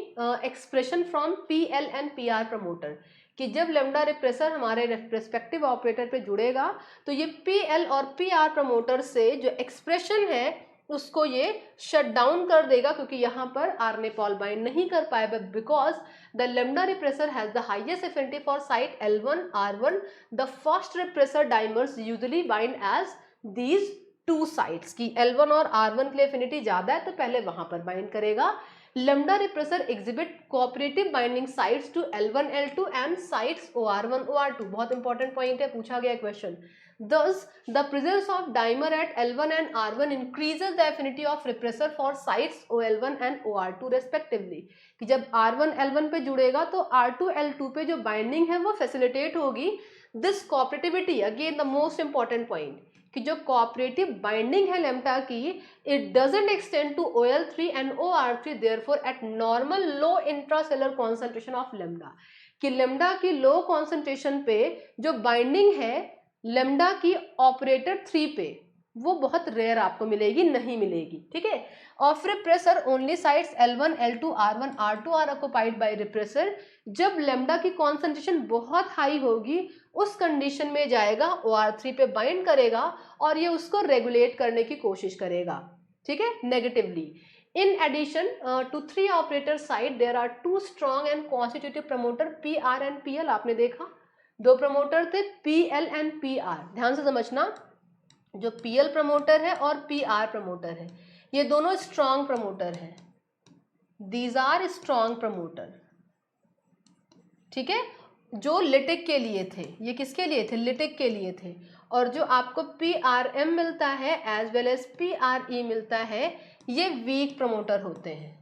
expression from PL and PR promoter, कि जब लेमडा रिप्रेसर हमारे रेस्पेक्टिव ऑपरेटर पे जुड़ेगा तो ये PL और PR प्रमोटर से जो एक्सप्रेशन है उसको ये शट डाउन कर देगा, क्योंकि यहाँ पर RNA पॉल बाइंड नहीं कर पाएगा, because the lambda repressor has the highest affinity for site L1 R1। The first repressor dimers usually bind as these two sites, की L1 और R1 के लिए एफिनिटी ज्यादा है तो पहले वहां पर बाइंड करेगा। Lambda repressor exhibit cooperative binding sites to L1 L2 and sites OR1 OR2। बहुत इंपॉर्टेंट पॉइंट है, पूछा गया question. Thus, the presence of dimer at L1 and R1 increases the affinity of repressor for sites OL1 and OR2 respectively। कि जब R1 L1 पे जुड़ेगा तो R2 L2 पे जो बाइंडिंग है वो फैसिलिटेट होगी। This cooperativity, again the most important point, कि जो कोऑपरेटिव बाइंडिंग है लेम्डा की, it doesn't extend to OL3 and OR3, therefore at normal low intracellular concentration of lambda, कि लेम्डा की लो कॉन्सेंट्रेशन पे जो बाइंडिंग है लेमडा की ऑपरेटर 3 पे वो बहुत रेयर आपको मिलेगी, नहीं मिलेगी, ठीक है। Of repressor only sites L1, L2, R1, R2 are occupied by repressor. जब लेमडा की कॉन्सेंट्रेशन बहुत हाई होगी उस कंडीशन में जाएगा, OR3 पे बाइंड करेगा और ये उसको रेगुलेट करने की कोशिश करेगा, ठीक है, negatively. In addition to 3 operator site, there are 2 strong and constitutive promoter PR and PL। आपने देखा 2 प्रमोटर थे PL and PR। ध्यान से समझना, जो PL प्रमोटर है और PR प्रमोटर है ये दोनों स्ट्रॉन्ग प्रमोटर हैं। These are strong promoter, ठीक है। जो लिटिक के लिए थे, ये किसके लिए थे, लिटिक के लिए थे। और जो आपको PRM मिलता है एज वेल एज PRE मिलता है, ये वीक प्रमोटर होते हैं।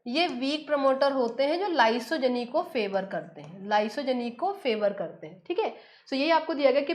ये वीक प्रमोटर होते हैं जो लाइसोजेनी को फेवर करते हैं, लाइसोजेनी को फेवर करते हैं, ठीक है। सो यही आपको दिया गया कि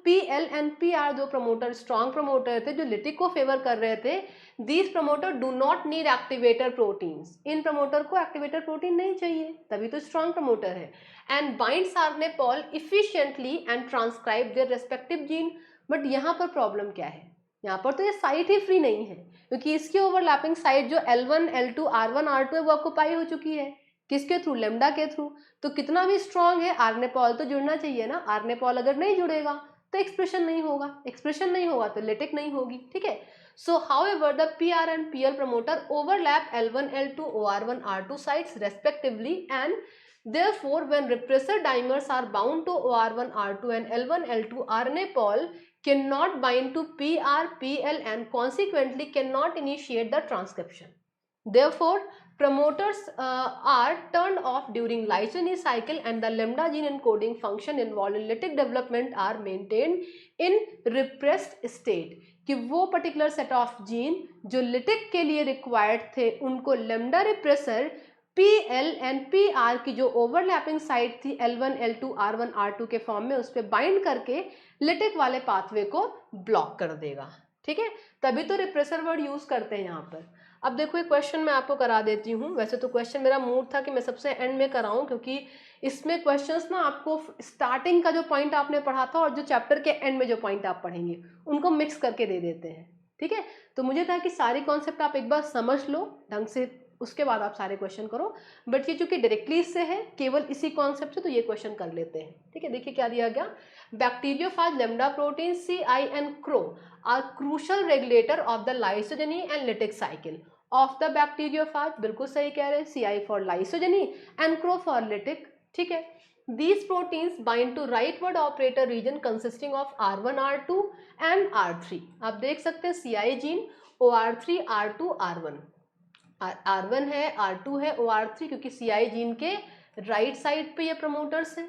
PL एंड PR दो प्रमोटर स्ट्रॉन्ग प्रमोटर थे जो लिटिक को फेवर कर रहे थे। These promoter do not need activator proteins. In promoter को एक्टिवेटर प्रोटीन नहीं चाहिए, तभी तो स्ट्रॉन्ग प्रमोटर है। And binds RNA-pol efficiently and transcribe their respective gene. But यहाँ पर प्रॉब्लम क्या है, यहाँ पर तो ये साइट ही फ्री नहीं है, क्योंकि इसकी ओवरलैपिंग साइट जो L1, L2, R1, R2 है वो ऑक्युपाई हो चुकी है। किसके थ्रू, लेमडा के थ्रू। तो कितना भी स्ट्रॉन्ग है RNA-pol तो जुड़ना चाहिए ना। RNA-pol अगर नहीं जुड़ेगा तो एक्सप्रेशन नहीं होगा, एक्सप्रेशन नहीं होगा तो लिटिक नहीं होगी, ठीक है। सो however the PR and PL promoter overlap L1, L2, OR1, R2 sites respectively, and therefore when repressor dimers are bound to OR1, R2 and L1, L2, RNA-pol cannot bind to PR, PL and consequently cannot initiate the transcription. Therefore, promoters are turned off during lysogeny cycle and the lambda gene encoding function involved in lytic development are maintained in repressed state। कि वो particular set of gene जो lytic के लिए required थे उनको lambda repressor PL and PR की जो overlapping site थी L1, L2, R1, R2 के फॉर्म में उस पर बाइंड करके लिटिक वाले पाथवे को ब्लॉक कर देगा, ठीक है। तभी तो रिप्रेसर वर्ड यूज करते हैं यहाँ पर। अब देखो ये क्वेश्चन मैं आपको करा देती हूँ। वैसे तो क्वेश्चन मेरा मूड था कि मैं सबसे एंड में कराऊँ, क्योंकि इसमें क्वेश्चंस ना आपको स्टार्टिंग का जो पॉइंट आपने पढ़ा था और जो चैप्टर के एंड में जो पॉइंट आप पढ़ेंगे उनको मिक्स करके दे देते हैं, ठीक है। तो मुझे था कि सारी कॉन्सेप्ट आप एक बार समझ लो ढंग से, उसके बाद आप सारे क्वेश्चन करो। बट ये चूंकि डायरेक्टली इससे है, केवल इसी कॉन्सेप्ट से, तो ये क्वेश्चन कर लेते हैं, ठीक है। देखिए क्या दिया गया, bacteriophage lambda protein CI and CRO are crucial regulator of the lysogeny and lytic cycle of the bacteriophage. बिल्कुल सही कह रहे हैं, CI for lysogeny and CRO for lytic, ठीक है। These proteins bind to rightward operator region consisting of R1, R2 and R3। आप देख सकते हैं CI gene OR3, R2, R1, R1 है, R2 है, OR3, क्योंकि CI जीन के राइट साइड पे ये प्रमोटर्स हैं,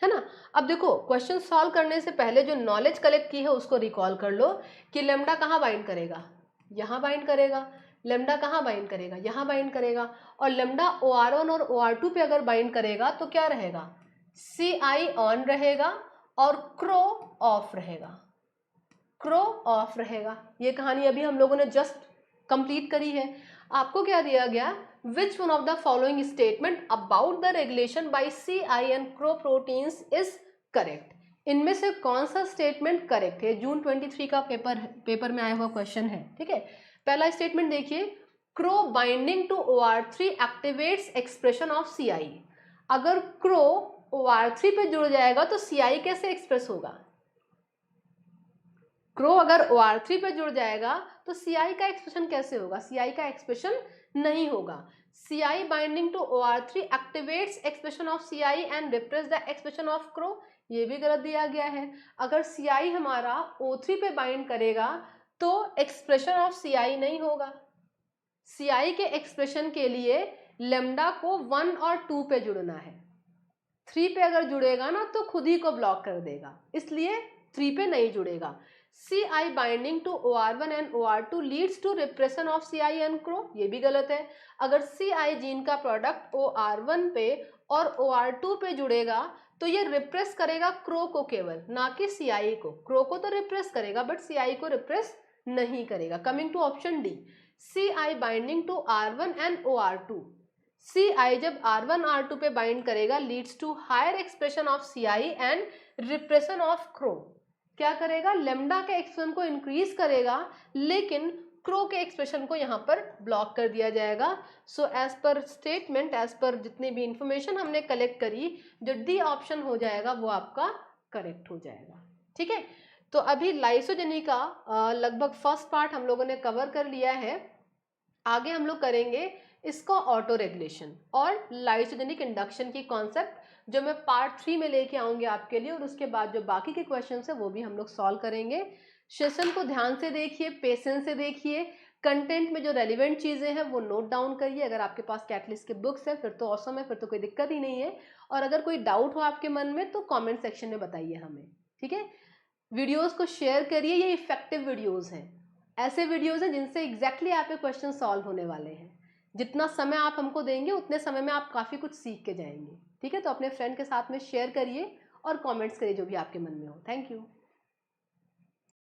है ना। अब देखो क्वेश्चन सॉल्व करने से पहले जो नॉलेज कलेक्ट की है उसको रिकॉल कर लो कि लेमडा कहाँ बाइंड करेगा, यहाँ बाइंड करेगा। लेमडा कहाँ बाइंड करेगा, यहाँ बाइंड करेगा। और लेमडा OR1 और OR2 पे अगर बाइंड करेगा तो क्या रहेगा, CI ऑन रहेगा और CRO ऑफ रहेगा, CRO ऑफ रहेगा। ये कहानी अभी हम लोगों ने जस्ट कंप्लीट करी है। आपको क्या दिया गया, which one of the following statement about the regulation bye CI and CRO proteins is correct. इनमें से कौन सा स्टेटमेंट करेक्ट है, जून 23 का पेपर में आया हुआ क्वेश्चन है, ठीक है। पहला स्टेटमेंट देखिए, CRO binding to OR3 activates expression of CI। अगर CRO OR3 पे जुड़ जाएगा तो CI कैसे एक्सप्रेस होगा, CRO अगर OR3 पे जुड़ जाएगा तो CI का एक्सप्रेशन कैसे होगा, CI का एक्सप्रेशन नहीं होगा। CI binding to OR3 activates expression of CI and repress the expression of CRO, ये भी गलत दिया गया है। अगर CI हमारा O3 पे बाइंड करेगा तो एक्सप्रेशन ऑफ CI नहीं होगा। CI के एक्सप्रेशन के लिए लेमडा को 1 और 2 पे जुड़ना है, 3 पे अगर जुड़ेगा ना तो खुद ही को ब्लॉक कर देगा, इसलिए 3 पे नहीं जुड़ेगा। CI binding to OR1 and OR2 leads to repression of CI and CRO, ये भी गलत है। अगर CI जीन का प्रोडक्ट OR1 पे और OR2 पे जुड़ेगा तो ये रिप्रेस करेगा CRO को केवल, ना कि CI को। CRO को तो रिप्रेस करेगा बट CI को रिप्रेस नहीं करेगा। Coming to option D, CI binding to R1 and OR2। CI जब R1, R2 पे बाइंड करेगा leads to higher expression of CI and repression of CRO। क्या करेगा, लेमडा के एक्सप्रेशन को इंक्रीज करेगा, लेकिन क्रो के एक्सप्रेशन को यहाँ पर ब्लॉक कर दिया जाएगा। So as per statement, as per जितनी भी इंफॉर्मेशन हमने कलेक्ट करी, जो डी ऑप्शन हो जाएगा वो आपका करेक्ट हो जाएगा। ठीक है, तो अभी लाइसोजेनी का लगभग फर्स्ट पार्ट हम लोगों ने कवर कर लिया है। आगे हम लोग करेंगे इसका ऑटो रेगुलेशन और लाइसोजेनिक इंडक्शन की कॉन्सेप्ट, जो मैं पार्ट 3 में लेके आऊंगी आपके लिए, और उसके बाद जो बाकी के क्वेश्चंस है वो भी हम लोग सॉल्व करेंगे। सेशन को ध्यान से देखिए, पेशेंस से देखिए, कंटेंट में जो रेलिवेंट चीज़ें हैं वो नोट डाउन करिए। अगर आपके पास कैटलिस्ट के बुक्स है फिर तो ऑसम है, फिर तो कोई दिक्कत ही नहीं है। और अगर कोई डाउट हो आपके मन में तो कमेंट सेक्शन में बताइए हमें। ठीक है, वीडियोस को शेयर करिए, ये इफेक्टिव वीडियोस हैं, ऐसे वीडियोस हैं जिनसे एग्जैक्टली आपके क्वेश्चन सॉल्व होने वाले हैं। जितना समय आप हमको देंगे उतने समय में आप काफ़ी कुछ सीख के जाएंगे। ठीक है, तो अपने फ्रेंड के साथ में शेयर करिए और कमेंट्स करिए जो भी आपके मन में हो। Thank you.